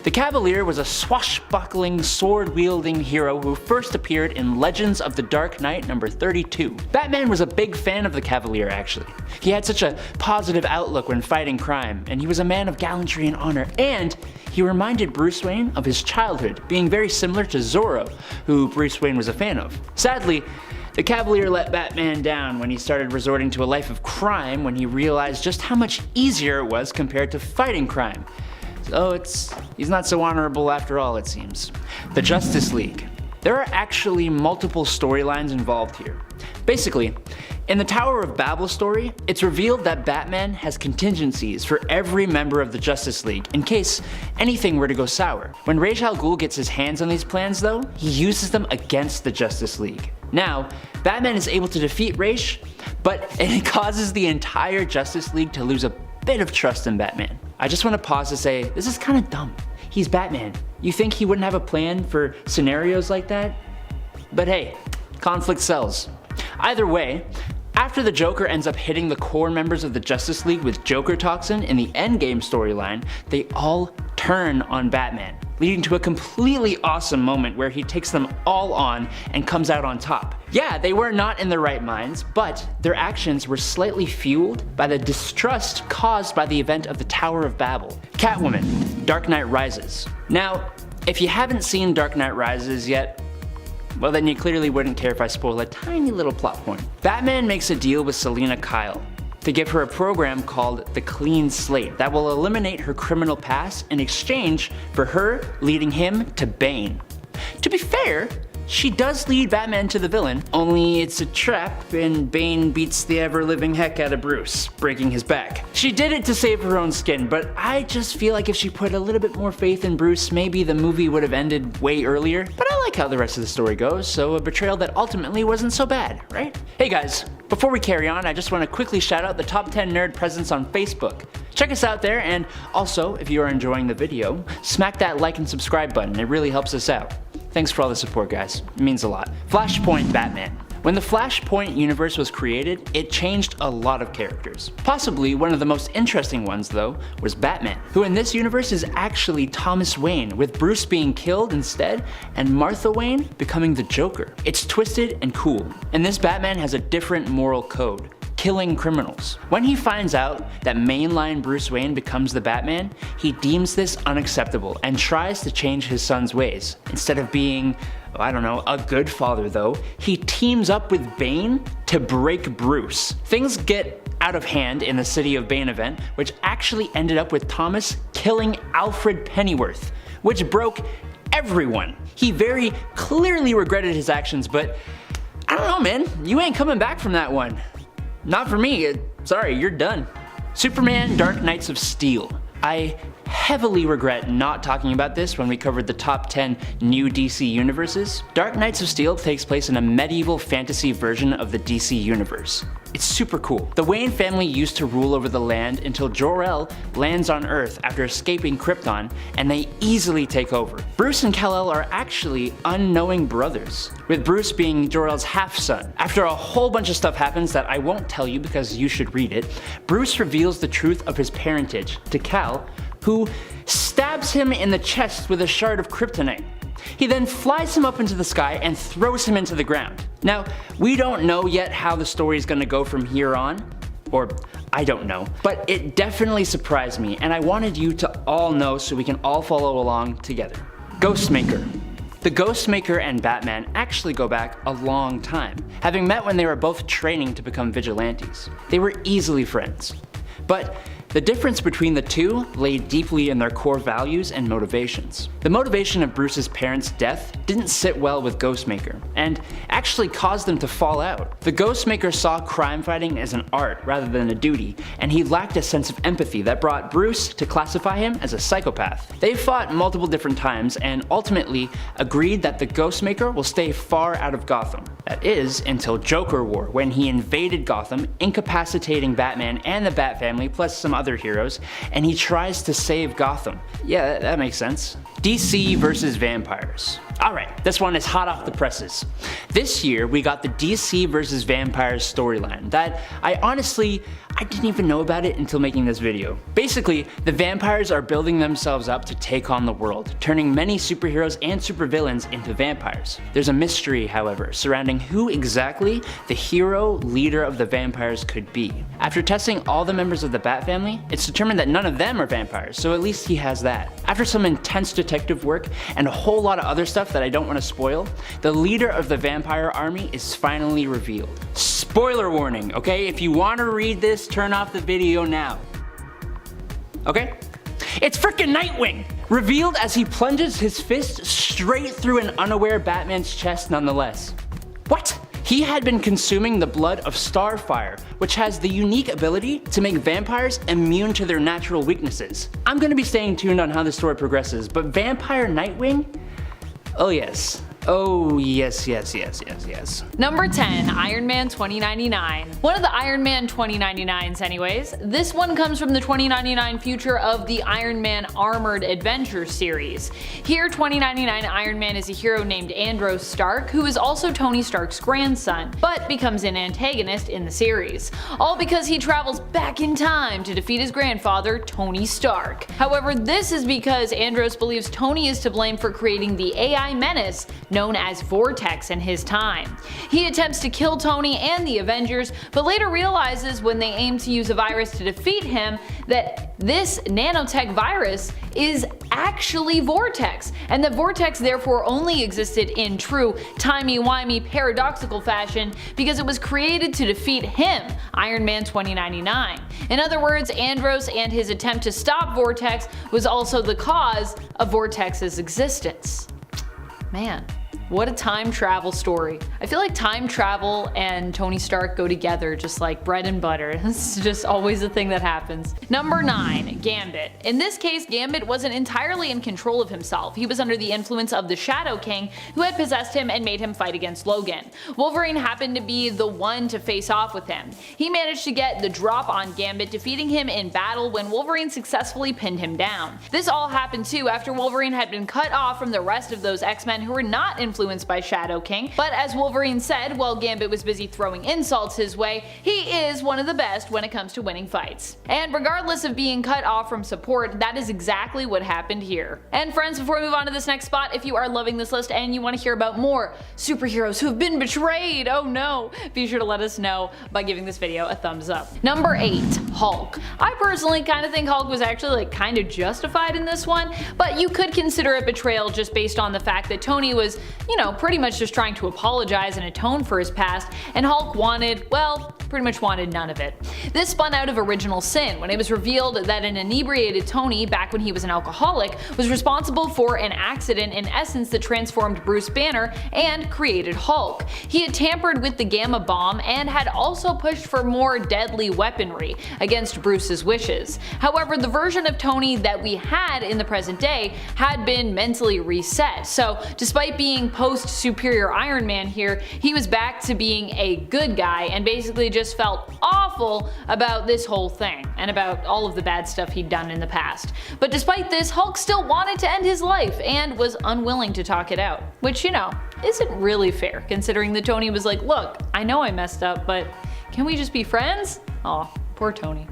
The Cavalier was a swashbuckling, sword-wielding hero who first appeared in Legends of the Dark Knight number 32. Batman was a big fan of the Cavalier actually. He had such a positive outlook when fighting crime, and he was a man of gallantry and honor, and he reminded Bruce Wayne of his childhood, being very similar to Zorro, who Bruce Wayne was a fan of. Sadly, the Cavalier let Batman down when he started resorting to a life of crime when he realized just how much easier it was compared to fighting crime. So he's not so honorable after all, it seems. The Justice League. There are actually multiple storylines involved here. Basically, in the Tower of Babel story, it's revealed that Batman has contingencies for every member of the Justice League in case anything were to go sour. When Ra's al Ghul gets his hands on these plans though, he uses them against the Justice League. Now, Batman is able to defeat Ra's, but it causes the entire Justice League to lose a bit of trust in Batman. I just want to pause to say, this is kind of dumb. He's Batman. You think he wouldn't have a plan for scenarios like that? But hey, conflict sells. Either way, after the Joker ends up hitting the core members of the Justice League with Joker Toxin in the Endgame storyline, they all turn on Batman, leading to a completely awesome moment where he takes them all on and comes out on top. Yeah, they were not in their right minds, but their actions were slightly fueled by the distrust caused by the event of the Tower of Babel. Catwoman, Dark Knight Rises. Now, if you haven't seen Dark Knight Rises yet, well then you clearly wouldn't care if I spoil a tiny little plot point. Batman makes a deal with Selina Kyle to give her a program called the Clean Slate that will eliminate her criminal past in exchange for her leading him to Bane. To be fair, she does lead Batman to the villain, only it's a trap and Bane beats the ever-living heck out of Bruce, breaking his back. She did it to save her own skin, but I just feel like if she put a little bit more faith in Bruce, maybe the movie would have ended way earlier. But I like how the rest of the story goes, so a betrayal that ultimately wasn't so bad, right? Hey guys, before we carry on, I just want to quickly shout out the top 10 nerd presence on Facebook. Check us out there, and also, if you are enjoying the video, smack that like and subscribe button, it really helps us out. Thanks for all the support guys, it means a lot. Flashpoint Batman. When the Flashpoint universe was created, it changed a lot of characters. Possibly one of the most interesting ones though, was Batman, who in this universe is actually Thomas Wayne, with Bruce being killed instead, and Martha Wayne becoming the Joker. It's twisted and cool, and this Batman has a different moral code. Killing criminals. When he finds out that mainline Bruce Wayne becomes the Batman, he deems this unacceptable and tries to change his son's ways. Instead of being, I don't know, a good father though, he teams up with Bane to break Bruce. Things get out of hand in the City of Bane event, which actually ended up with Thomas killing Alfred Pennyworth, which broke everyone. He very clearly regretted his actions, but I don't know man, you ain't coming back from that one. Not for me, sorry, you're done. Superman Dark Knights of Steel. I heavily regret not talking about this when we covered the top 10 new DC universes. Dark Knights of Steel takes place in a medieval fantasy version of the DC universe. It's super cool. The Wayne family used to rule over the land until Jor-El lands on Earth after escaping Krypton, and they easily take over. Bruce and Kal-El are actually unknowing brothers, with Bruce being Jor-El's half-son. After a whole bunch of stuff happens that I won't tell you because you should read it, Bruce reveals the truth of his parentage to Kal, who stabs him in the chest with a shard of kryptonite. He then flies him up into the sky and throws him into the ground. Now, we don't know yet how the story is going to go from here on, or I don't know, but it definitely surprised me and I wanted you to all know so we can all follow along together. Ghostmaker. The Ghostmaker and Batman actually go back a long time, having met when they were both training to become vigilantes. They were easily friends. But the difference between the two lay deeply in their core values and motivations. The motivation of Bruce's parents' death didn't sit well with Ghostmaker, and actually caused them to fall out. The Ghostmaker saw crime fighting as an art rather than a duty, and he lacked a sense of empathy that brought Bruce to classify him as a psychopath. They fought multiple different times and ultimately agreed that the Ghostmaker will stay far out of Gotham. That is, until Joker War, when he invaded Gotham, incapacitating Batman and the Bat family plus some other heroes, and he tries to save Gotham. Yeah, that makes sense. DC versus vampires. Alright, this one is hot off the presses. This year we got the DC versus vampires storyline that I didn't even know about it until making this video. Basically, the vampires are building themselves up to take on the world, turning many superheroes and supervillains into vampires. There's a mystery, however, surrounding who exactly the hero leader of the vampires could be. After testing all the members of the Bat family, it's determined that none of them are vampires, so at least he has that. After some intense detective work and a whole lot of other stuff that I don't want to spoil, the leader of the vampire army is finally revealed. Spoiler warning, okay? If you want to read this, turn off the video now. Okay? It's frickin' Nightwing! Revealed as he plunges his fist straight through an unaware Batman's chest nonetheless. What? He had been consuming the blood of Starfire, which has the unique ability to make vampires immune to their natural weaknesses. I'm gonna be staying tuned on how the story progresses, but Vampire Nightwing? Oh yes. Oh yes. Number 10, Iron Man 2099. One of the Iron Man 2099s anyways. This one comes from the 2099 future of the Iron Man Armored Adventure series. Here 2099 Iron Man is a hero named Andros Stark, who is also Tony Stark's grandson, but becomes an antagonist in the series. All because he travels back in time to defeat his grandfather, Tony Stark. However, this is because Andros believes Tony is to blame for creating the AI menace known as Vortex in his time. He attempts to kill Tony and the Avengers, but later realizes when they aim to use a virus to defeat him that this nanotech virus is actually Vortex, and that Vortex therefore only existed in true timey-wimey paradoxical fashion because it was created to defeat him, Iron Man 2099. In other words, Andros and his attempt to stop Vortex was also the cause of Vortex's existence. Man, what a time travel story. I feel like time travel and Tony Stark go together just like bread and butter. This is just always a thing that happens. Number 9, Gambit. In this case, Gambit wasn't entirely in control of himself. He was under the influence of the Shadow King, who had possessed him and made him fight against Logan. Wolverine happened to be the one to face off with him. He managed to get the drop on Gambit, defeating him in battle when Wolverine successfully pinned him down. This all happened too after Wolverine had been cut off from the rest of those X-Men who were not influenced by Shadow King, but as Wolverine said while Gambit was busy throwing insults his way, he is one of the best when it comes to winning fights. And regardless of being cut off from support, that is exactly what happened here. And friends, before we move on to this next spot, if you are loving this list and you want to hear about more superheroes who have been betrayed, oh no, be sure to let us know by giving this video a thumbs up. Number 8, Hulk. I personally kind of think Hulk was actually kind of justified in this one, but you could consider it betrayal just based on the fact that Tony was, pretty much just trying to apologize and atone for his past, and Hulk pretty much wanted none of it. This spun out of original sin when it was revealed that an inebriated Tony, back when he was an alcoholic, was responsible for an accident in essence that transformed Bruce Banner and created Hulk. He had tampered with the Gamma Bomb and had also pushed for more deadly weaponry against Bruce's wishes. However, the version of Tony that we had in the present day had been mentally reset, so despite being post-Superior Iron Man here, he was back to being a good guy and basically just felt awful about this whole thing and about all of the bad stuff he'd done in the past. But despite this, Hulk still wanted to end his life and was unwilling to talk it out, which, isn't really fair considering that Tony was like, look, I know I messed up, but can we just be friends? Aw, poor Tony.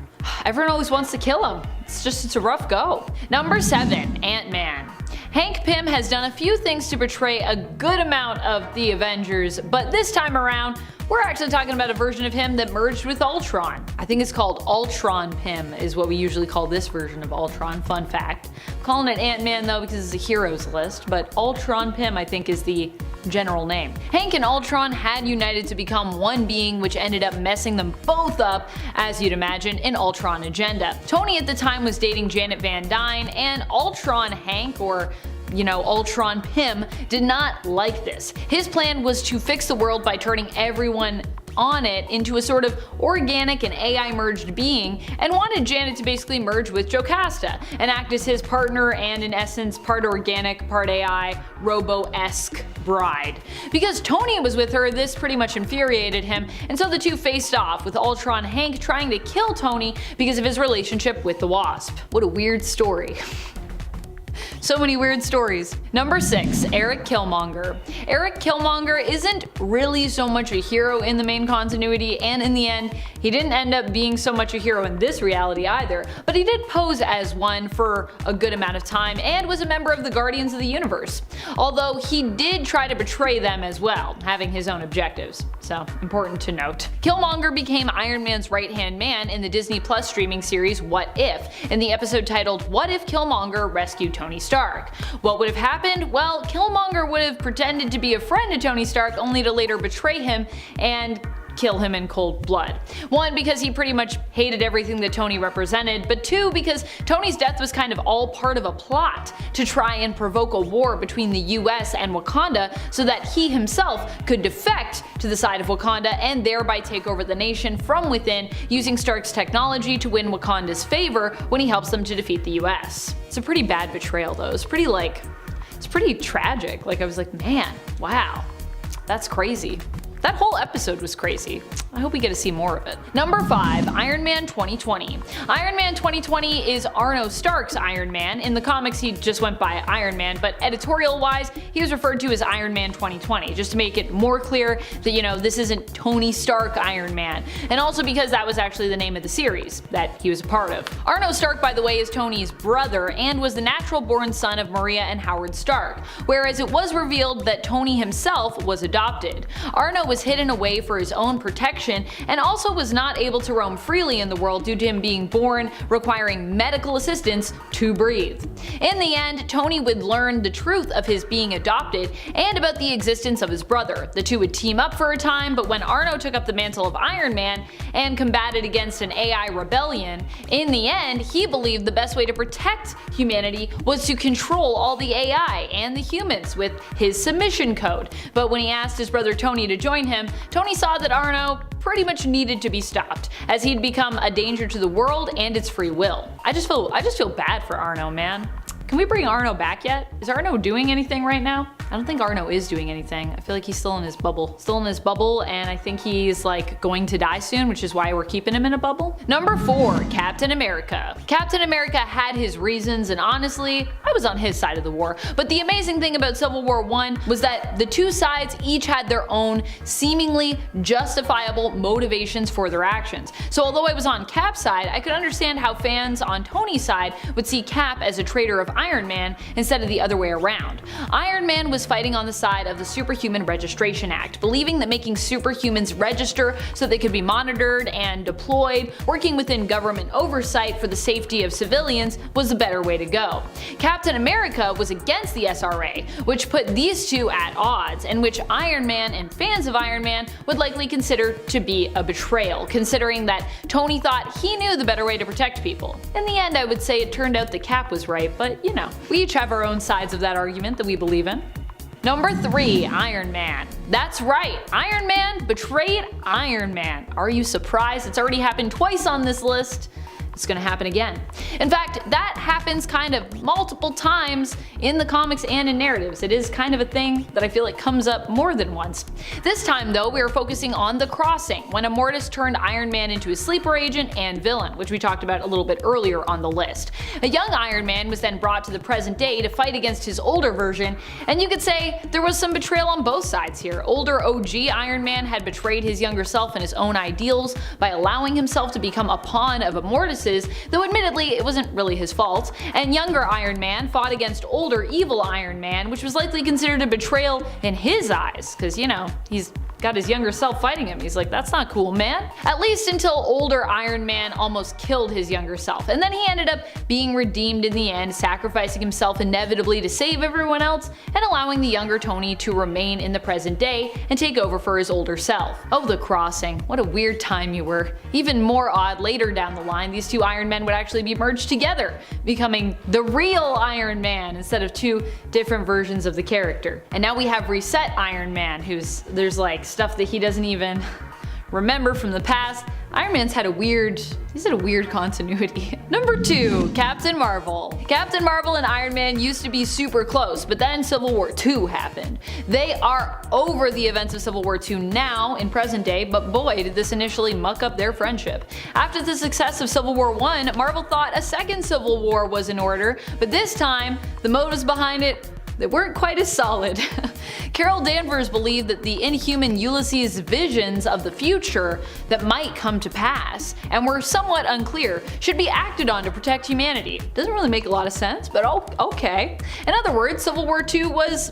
Everyone always wants to kill him. It's a rough go. Number 7, Ant-Man. Hank Pym has done a few things to portray a good amount of the Avengers, but this time around, we're actually talking about a version of him that merged with Ultron. I think it's called Ultron Pym is what we usually call this version of Ultron, fun fact. I'm calling it Ant-Man though because it's a heroes list, but Ultron Pym I think is the general name. Hank and Ultron had united to become one being, which ended up messing them both up, as you'd imagine, in Ultron Agenda. Tony at the time was dating Janet Van Dyne, and Ultron Hank, or Ultron Pym, did not like this. His plan was to fix the world by turning everyone on it into a sort of organic and AI merged being, and wanted Janet to basically merge with Jocasta and act as his partner and in essence part organic, part AI, Robo-esque bride. Because Tony was with her, this pretty much infuriated him, and so the two faced off, with Ultron Hank trying to kill Tony because of his relationship with the Wasp. What a weird story. So many weird stories. Number 6, Eric Killmonger. Eric Killmonger isn't really so much a hero in the main continuity, and in the end, he didn't end up being so much a hero in this reality either, but he did pose as one for a good amount of time and was a member of the Guardians of the Universe. Although he did try to betray them as well, having his own objectives. So, important to note. Killmonger became Iron Man's right-hand man in the Disney Plus streaming series What If, in the episode titled What If Killmonger Rescued Tony Stark? What would have happened? Well, Killmonger would have pretended to be a friend to Tony Stark only to later betray him and kill him in cold blood. 1, because he pretty much hated everything that Tony represented, but 2, because Tony's death was kind of all part of a plot to try and provoke a war between the US and Wakanda so that he himself could defect to the side of Wakanda and thereby take over the nation from within, using Stark's technology to win Wakanda's favor when he helps them to defeat the US. It's a pretty bad betrayal though. It's pretty tragic. I was like, man, wow, that's crazy. That whole episode was crazy. I hope we get to see more of it. Number 5, Iron Man 2020. Iron Man 2020 is Arno Stark's Iron Man. In the comics he just went by Iron Man, but editorial wise he was referred to as Iron Man 2020, just to make it more clear that this isn't Tony Stark Iron Man, and also because that was actually the name of the series that he was a part of. Arno Stark, by the way, is Tony's brother and was the natural born son of Maria and Howard Stark, whereas it was revealed that Tony himself was adopted. Arno was hidden away for his own protection and also was not able to roam freely in the world due to him being born requiring medical assistance to breathe. In the end, Tony would learn the truth of his being adopted and about the existence of his brother. The two would team up for a time, but when Arno took up the mantle of Iron Man and combated against an AI rebellion, in the end he believed the best way to protect humanity was to control all the AI and the humans with his submission code. But when he asked his brother Tony to join him, Tony saw that Arno pretty much needed to be stopped, as he'd become a danger to the world and its free will. I just feel bad for Arno, man. Can we bring Arno back yet? Is Arno doing anything right now? I don't think Arno is doing anything. I feel like he's still in his bubble. And I think he's going to die soon, which is why we're keeping him in a bubble. Number 4, Captain America. Captain America had his reasons, and honestly, I was on his side of the war. But the amazing thing about Civil War I was that the two sides each had their own seemingly justifiable motivations for their actions. So although I was on Cap's side, I could understand how fans on Tony's side would see Cap as a traitor of Iron Man instead of the other way around. Iron Man was was fighting on the side of the Superhuman Registration Act, believing that making superhumans register so they could be monitored and deployed, working within government oversight for the safety of civilians, was the better way to go. Captain America was against the SRA, which put these two at odds, and which Iron Man and fans of Iron Man would likely consider to be a betrayal, considering that Tony thought he knew the better way to protect people. In the end, I would say it turned out the Cap was right, but you know, we each have our own sides of that argument that we believe in. Number 3, Iron Man. That's right, Iron Man betrayed Iron Man. Are you surprised? It's already happened twice on this list. It's gonna happen again. In fact, that happens kind of multiple times in the comics and in narratives. It is kind of a thing that I feel like comes up more than once. This time though, we are focusing on The Crossing, when Immortus turned Iron Man into a sleeper agent and villain, which we talked about a little bit earlier on the list. A young Iron Man was then brought to the present day to fight against his older version, and you could say there was some betrayal on both sides here. Older OG Iron Man had betrayed his younger self and his own ideals by allowing himself to become a pawn of Immortus, though admittedly it wasn't really his fault, and younger Iron Man fought against older evil Iron Man, which was likely considered a betrayal in his eyes, because you know, he's got his younger self fighting him. He's like, that's not cool, man. At least until older Iron Man almost killed his younger self, and then he ended up being redeemed in the end, sacrificing himself inevitably to save everyone else, and allowing the younger Tony to remain in the present day and take over for his older self. Oh, The Crossing. What a weird time you were. Even more odd, later down the line, these two Iron Men would actually be merged together, becoming the real Iron Man instead of two different versions of the character. And now we have Reset Iron Man, there's like stuff that he doesn't even remember from the past. Iron Man's had a weird continuity. Number 2, Captain Marvel. Captain Marvel and Iron Man used to be super close, but then Civil War II happened. They are over the events of Civil War II now in present day, but boy did this initially muck up their friendship. After the success of Civil War I, Marvel thought a second Civil War was in order, but this time the motives behind it, they weren't quite as solid. Carol Danvers believed that the inhuman Ulysses' visions of the future that might come to pass, and were somewhat unclear, should be acted on to protect humanity. Doesn't really make a lot of sense, but okay. In other words, Civil War II was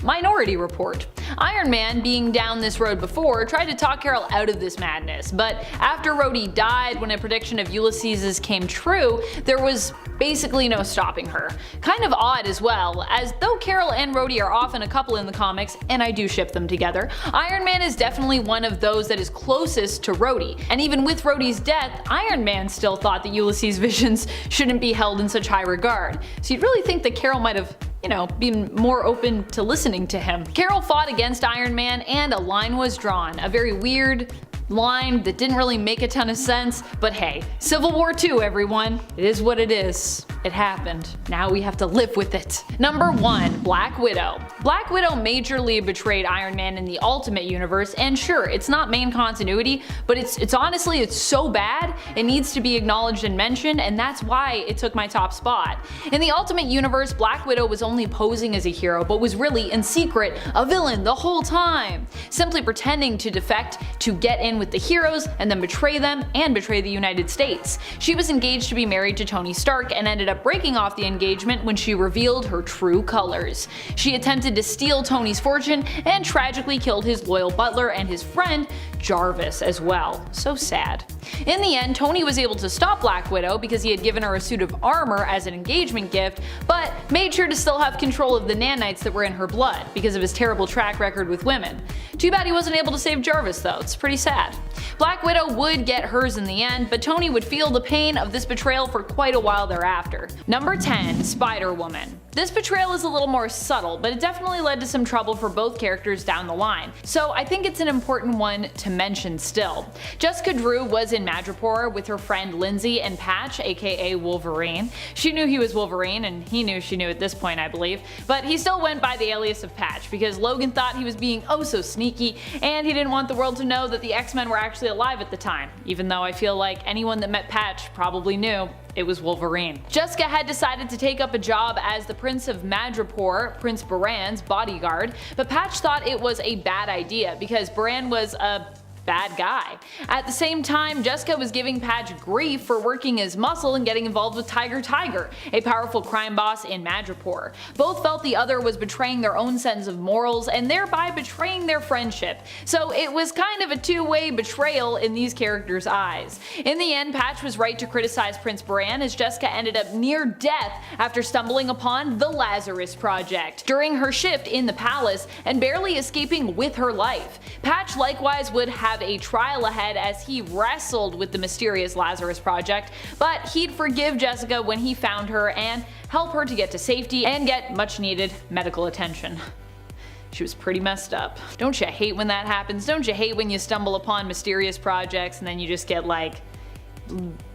Minority Report. Iron Man, being down this road before, tried to talk Carol out of this madness, but after Rhodey died when a prediction of Ulysses's came true, there was basically no stopping her. Kind of odd as well, as though Carol and Rhodey are often a couple in the comics, and I do ship them together, Iron Man is definitely one of those that is closest to Rhodey, and even with Rhodey's death, Iron Man still thought that Ulysses' visions shouldn't be held in such high regard. So you'd really think that Carol might have, you know, been more open to listening to him. Carol fought against Iron Man and a line was drawn. A very weird line that didn't really make a ton of sense, but hey, Civil War II, everyone. It is what it is. It happened. Now we have to live with it. Number 1, Black Widow. Black Widow majorly betrayed Iron Man in the Ultimate Universe, and sure, it's not main continuity, but it's honestly, it's so bad, it needs to be acknowledged and mentioned, and that's why it took my top spot. In the Ultimate Universe, Black Widow was only posing as a hero, but was really, in secret, a villain the whole time, simply pretending to defect to get in with the heroes and then betray them and betray the United States. She was engaged to be married to Tony Stark and ended up breaking off the engagement when she revealed her true colors. She attempted to steal Tony's fortune and tragically killed his loyal butler and his friend Jarvis as well. So sad. In the end, Tony was able to stop Black Widow because he had given her a suit of armor as an engagement gift, but made sure to still have control of the nanites that were in her blood because of his terrible track record with women. Too bad he wasn't able to save Jarvis though, it's pretty sad. Black Widow would get hers in the end, but Tony would feel the pain of this betrayal for quite a while thereafter. Number 10, Spider-Woman. This betrayal is a little more subtle, but it definitely led to some trouble for both characters down the line, so I think it's an important one to mention still. Jessica Drew was in Madripoor with her friend Lindsay and Patch, aka Wolverine. She knew he was Wolverine, and he knew she knew at this point, I believe, but he still went by the alias of Patch because Logan thought he was being oh so sneaky, and he didn't want the world to know that the X-Men were actually alive at the time, even though I feel like anyone that met Patch probably knew it was Wolverine. Jessica had decided to take up a job as the Prince of Madripoor, Prince Baran's bodyguard, but Patch thought it was a bad idea because Baran was a bad guy. At the same time, Jessica was giving Patch grief for working his muscle and getting involved with Tiger, a powerful crime boss in Madripoor. Both felt the other was betraying their own sense of morals and thereby betraying their friendship, so it was kind of a two-way betrayal in these characters' eyes. In the end, Patch was right to criticize Prince Bran as Jessica ended up near death after stumbling upon the Lazarus Project during her shift in the palace and barely escaping with her life. Patch likewise would have a trial ahead as he wrestled with the mysterious Lazarus Project, but he'd forgive Jessica when he found her and help her to get to safety and get much needed medical attention. She was pretty messed up. Don't you hate when that happens? Don't you hate when you stumble upon mysterious projects and then you just get like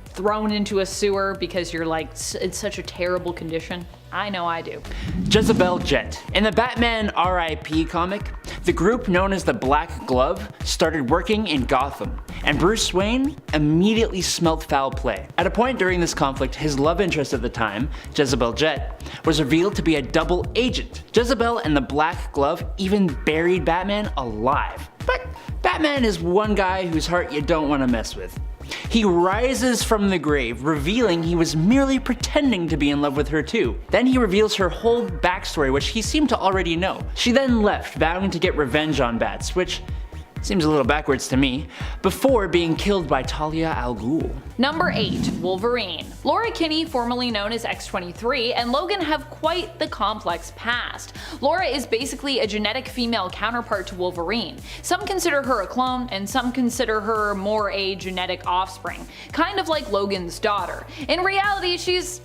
thrown into a sewer because you're like in such a terrible condition? I know I do. Jezebel Jet. In the Batman R.I.P. comic, the group known as the Black Glove started working in Gotham, and Bruce Wayne immediately smelt foul play. At a point during this conflict, his love interest at the time, Jezebel Jet, was revealed to be a double agent. Jezebel and the Black Glove even buried Batman alive. But Batman is one guy whose heart you don't want to mess with. He rises from the grave, revealing he was merely pretending to be in love with her too. Then he reveals her whole backstory, which he seemed to already know. She then left, vowing to get revenge on Bats, which seems a little backwards to me, before being killed by Talia al Ghul. Number 8. Wolverine. Laura Kinney, formerly known as X-23, and Logan have quite the complex past. Laura is basically a genetic female counterpart to Wolverine. Some consider her a clone, and some consider her more a genetic offspring, kind of like Logan's daughter. In reality, she's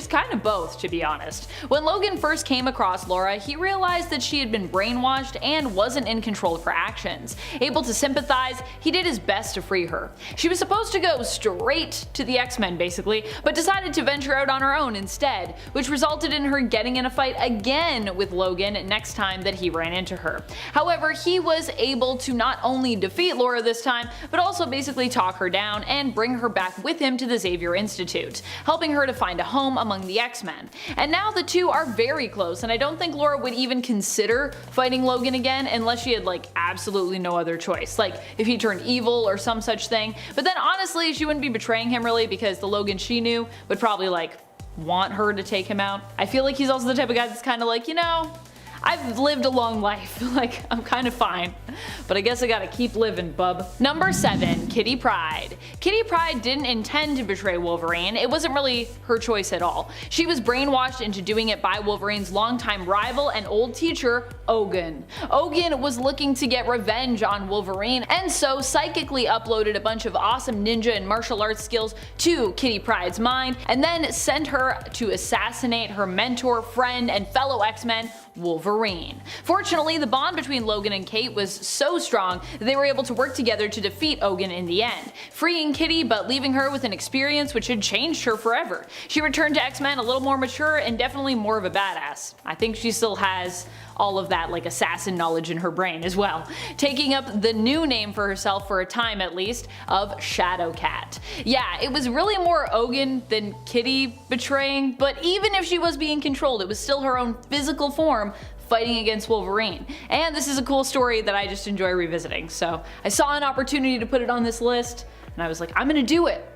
kind of both, to be honest. When Logan first came across Laura, he realized that she had been brainwashed and wasn't in control of her actions. Able to sympathize, he did his best to free her. She was supposed to go straight to the X-Men basically, but decided to venture out on her own instead, which resulted in her getting in a fight again with Logan next time that he ran into her. However, he was able to not only defeat Laura this time, but also basically talk her down and bring her back with him to the Xavier Institute, helping her to find a home among the X-Men. And now the two are very close, and I don't think Laura would even consider fighting Logan again unless she had like absolutely no other choice, like if he turned evil or some such thing. But then honestly, she wouldn't be betraying him really, because the Logan she knew would probably like want her to take him out. I feel like he's also the type of guy that's kind of like, you know, I've lived a long life, like I'm kind of fine, but I guess I gotta keep living, bub. Number 7. Kitty Pryde. Kitty Pryde didn't intend to betray Wolverine. It wasn't really her choice at all. She was brainwashed into doing it by Wolverine's longtime rival and old teacher, Ogun. Ogun was looking to get revenge on Wolverine, and so psychically uploaded a bunch of awesome ninja and martial arts skills to Kitty Pryde's mind, and then sent her to assassinate her mentor, friend, and fellow X-Men, Wolverine. Fortunately, the bond between Logan and Kate was so strong that they were able to work together to defeat Ogun in the end, freeing Kitty but leaving her with an experience which had changed her forever. She returned to X-Men a little more mature and definitely more of a badass. I think she still has all of that like assassin knowledge in her brain as well, taking up the new name for herself for a time at least of Shadowcat. Yeah, it was really more Ogun than Kitty betraying, but even if she was being controlled, it was still her own physical form fighting against Wolverine. And this is a cool story that I just enjoy revisiting, so I saw an opportunity to put it on this list and I was like, I'm gonna do it.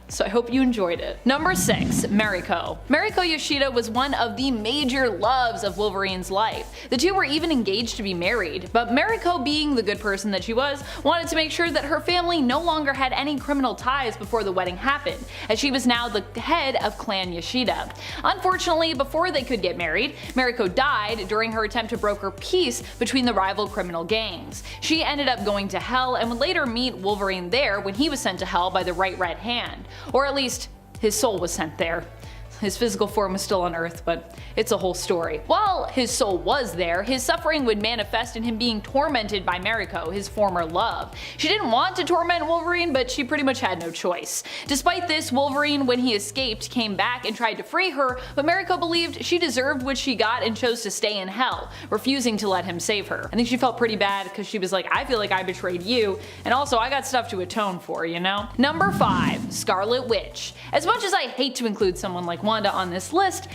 So I hope you enjoyed it. Number 6. Mariko. Mariko Yoshida was one of the major loves of Wolverine's life. The two were even engaged to be married, but Mariko, being the good person that she was, wanted to make sure that her family no longer had any criminal ties before the wedding happened, as she was now the head of Clan Yoshida. Unfortunately, before they could get married, Mariko died during her attempt to broker peace between the rival criminal gangs. She ended up going to hell and would later meet Wolverine there when he was sent to hell by the Right Red Hand. Or at least, his soul was sent there. His physical form was still on Earth, but it's a whole story. While his soul was there, his suffering would manifest in him being tormented by Mariko, his former love. She didn't want to torment Wolverine, but she pretty much had no choice. Despite this, Wolverine, when he escaped, came back and tried to free her, but Mariko believed she deserved what she got and chose to stay in hell, refusing to let him save her. I think she felt pretty bad because she was like, I feel like I betrayed you, and also I got stuff to atone for, you know? Number 5. Scarlet Witch. As much as I hate to include someone like Wanda on this list,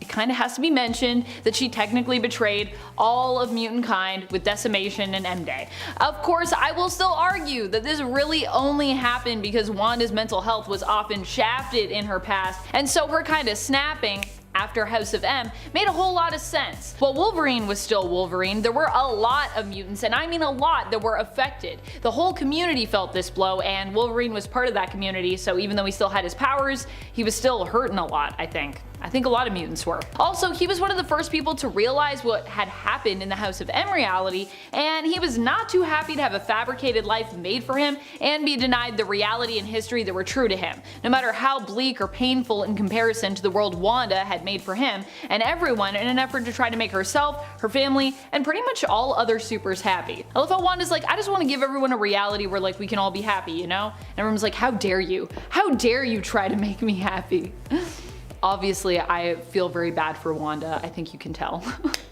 it kinda has to be mentioned that she technically betrayed all of mutant kind with decimation and M-Day. Of course, I will still argue that this really only happened because Wanda's mental health was often shafted in her past, and so her kinda snapping after House of M made a whole lot of sense. While Wolverine was still Wolverine, there were a lot of mutants, and I mean a lot, that were affected. The whole community felt this blow, and Wolverine was part of that community, so even though he still had his powers, he was still hurting a lot, I think. I think a lot of mutants were. Also, he was one of the first people to realize what had happened in the House of M reality, and he was not too happy to have a fabricated life made for him and be denied the reality and history that were true to him, no matter how bleak or painful in comparison to the world Wanda had made for him and everyone, in an effort to try to make herself, her family, and pretty much all other supers happy. I love how Wanda's like, I just want to give everyone a reality where like we can all be happy, you know? And everyone's like, how dare you? How dare you try to make me happy? Obviously, I feel very bad for Wanda, I think you can tell.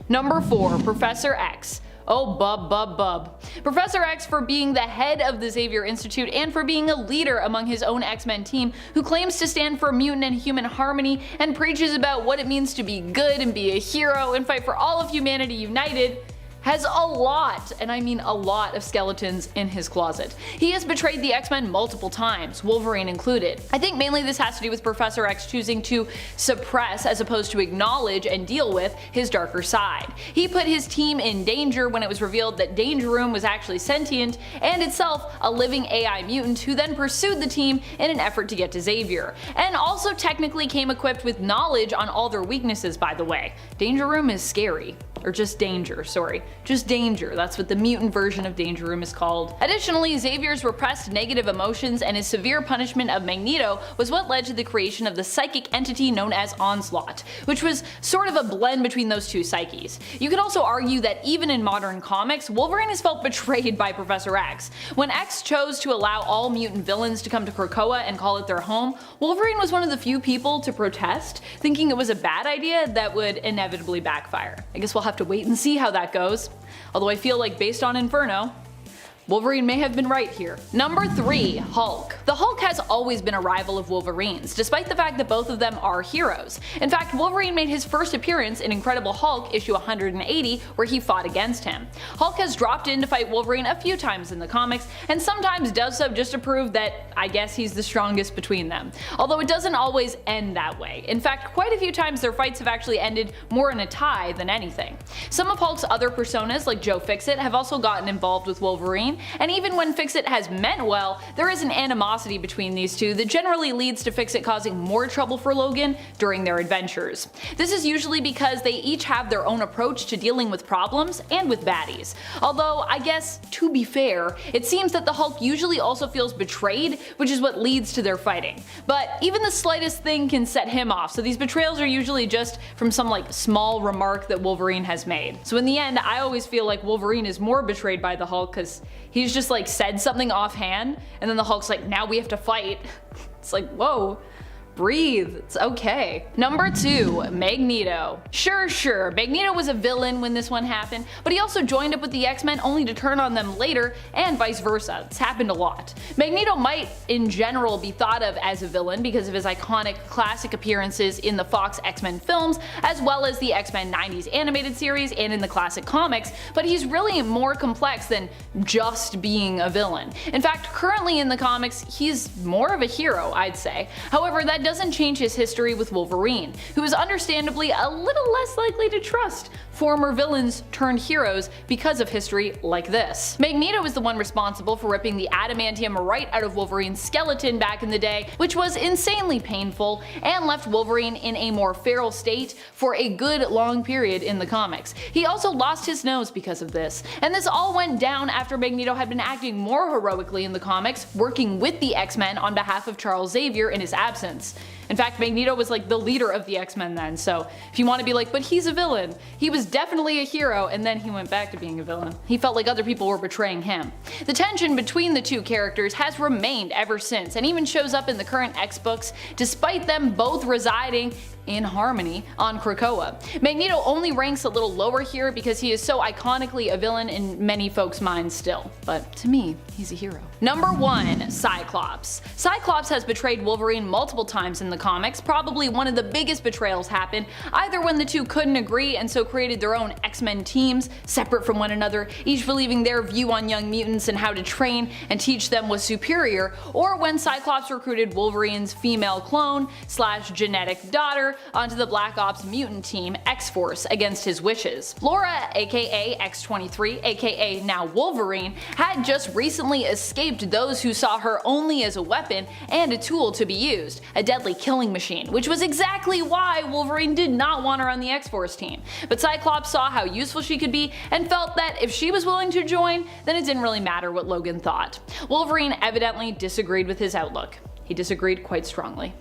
Number 4, Professor X. Oh bub. Professor X for being the head of the Xavier Institute and for being a leader among his own X-Men team who claims to stand for mutant and human harmony and preaches about what it means to be good and be a hero and fight for all of humanity united, has a lot, and I mean a lot, of skeletons in his closet. He has betrayed the X-Men multiple times, Wolverine included. I think mainly this has to do with Professor X choosing to suppress as opposed to acknowledge and deal with his darker side. He put his team in danger when it was revealed that Danger Room was actually sentient and itself a living AI mutant who then pursued the team in an effort to get to Xavier, and also technically came equipped with knowledge on all their weaknesses, by the way. Danger Room is scary. Or just Danger, sorry. Just Danger, that's what the mutant version of Danger Room is called. Additionally, Xavier's repressed negative emotions and his severe punishment of Magneto was what led to the creation of the psychic entity known as Onslaught, which was sort of a blend between those two psyches. You could also argue that even in modern comics, Wolverine has felt betrayed by Professor X. When X chose to allow all mutant villains to come to Krakoa and call it their home, Wolverine was one of the few people to protest, thinking it was a bad idea that would inevitably backfire. I guess we'll have to wait and see how that goes. Although I feel like based on Inferno, Wolverine may have been right here. Number 3, Hulk. The Hulk has always been a rival of Wolverine's, despite the fact that both of them are heroes. In fact, Wolverine made his first appearance in Incredible Hulk issue 180, where he fought against him. Hulk has dropped in to fight Wolverine a few times in the comics, and sometimes does so just to prove that I guess he's the strongest between them. Although it doesn't always end that way. In fact, quite a few times their fights have actually ended more in a tie than anything. Some of Hulk's other personas, like Joe Fixit, have also gotten involved with Wolverine, and even when Fixit has meant well, there is an animosity between these two that generally leads to Fixit causing more trouble for Logan during their adventures. This is usually because they each have their own approach to dealing with problems and with baddies. Although, I guess, to be fair, it seems that the Hulk usually also feels betrayed, which is what leads to their fighting. But even the slightest thing can set him off, so these betrayals are usually just from some like small remark that Wolverine has made. So in the end, I always feel like Wolverine is more betrayed by the Hulk because he's just like said something offhand, and then the Hulk's like, now we have to fight. It's like, whoa. Breathe, it's okay. Number 2, Magneto. Sure, Magneto was a villain when this one happened, but he also joined up with the X-Men only to turn on them later, and vice versa. It's happened a lot. Magneto might, in general, be thought of as a villain because of his iconic classic appearances in the Fox X-Men films, as well as the X-Men 90s animated series and in the classic comics, but he's really more complex than just being a villain. In fact, currently in the comics, he's more of a hero, I'd say. However, that doesn't change his history with Wolverine, who is understandably a little less likely to trust former villains turned heroes because of history like this. Magneto is the one responsible for ripping the adamantium right out of Wolverine's skeleton back in the day, which was insanely painful and left Wolverine in a more feral state for a good long period in the comics. He also lost his nose because of this, and this all went down after Magneto had been acting more heroically in the comics, working with the X-Men on behalf of Charles Xavier in his absence. In fact, Magneto was like the leader of the X-Men then, so if you want to be like, but he's a villain, he was definitely a hero and then he went back to being a villain. He felt like other people were betraying him. The tension between the two characters has remained ever since, and even shows up in the current X books, despite them both residing in harmony on Krakoa. Magneto only ranks a little lower here because he is so iconically a villain in many folks' minds still, but to me, he's a hero. Number 1, Cyclops. Cyclops has betrayed Wolverine multiple times in the the comics. Probably one of the biggest betrayals happened either when the two couldn't agree and so created their own X-Men teams, separate from one another, each believing their view on young mutants and how to train and teach them was superior, or when Cyclops recruited Wolverine's female clone / genetic daughter onto the Black Ops mutant team X-Force against his wishes. Laura, aka X-23, aka now Wolverine, had just recently escaped those who saw her only as a weapon and a tool to be used, a deadly killing machine, which was exactly why Wolverine did not want her on the X-Force team. But Cyclops saw how useful she could be and felt that if she was willing to join, then it didn't really matter what Logan thought. Wolverine evidently disagreed with his outlook. He disagreed quite strongly.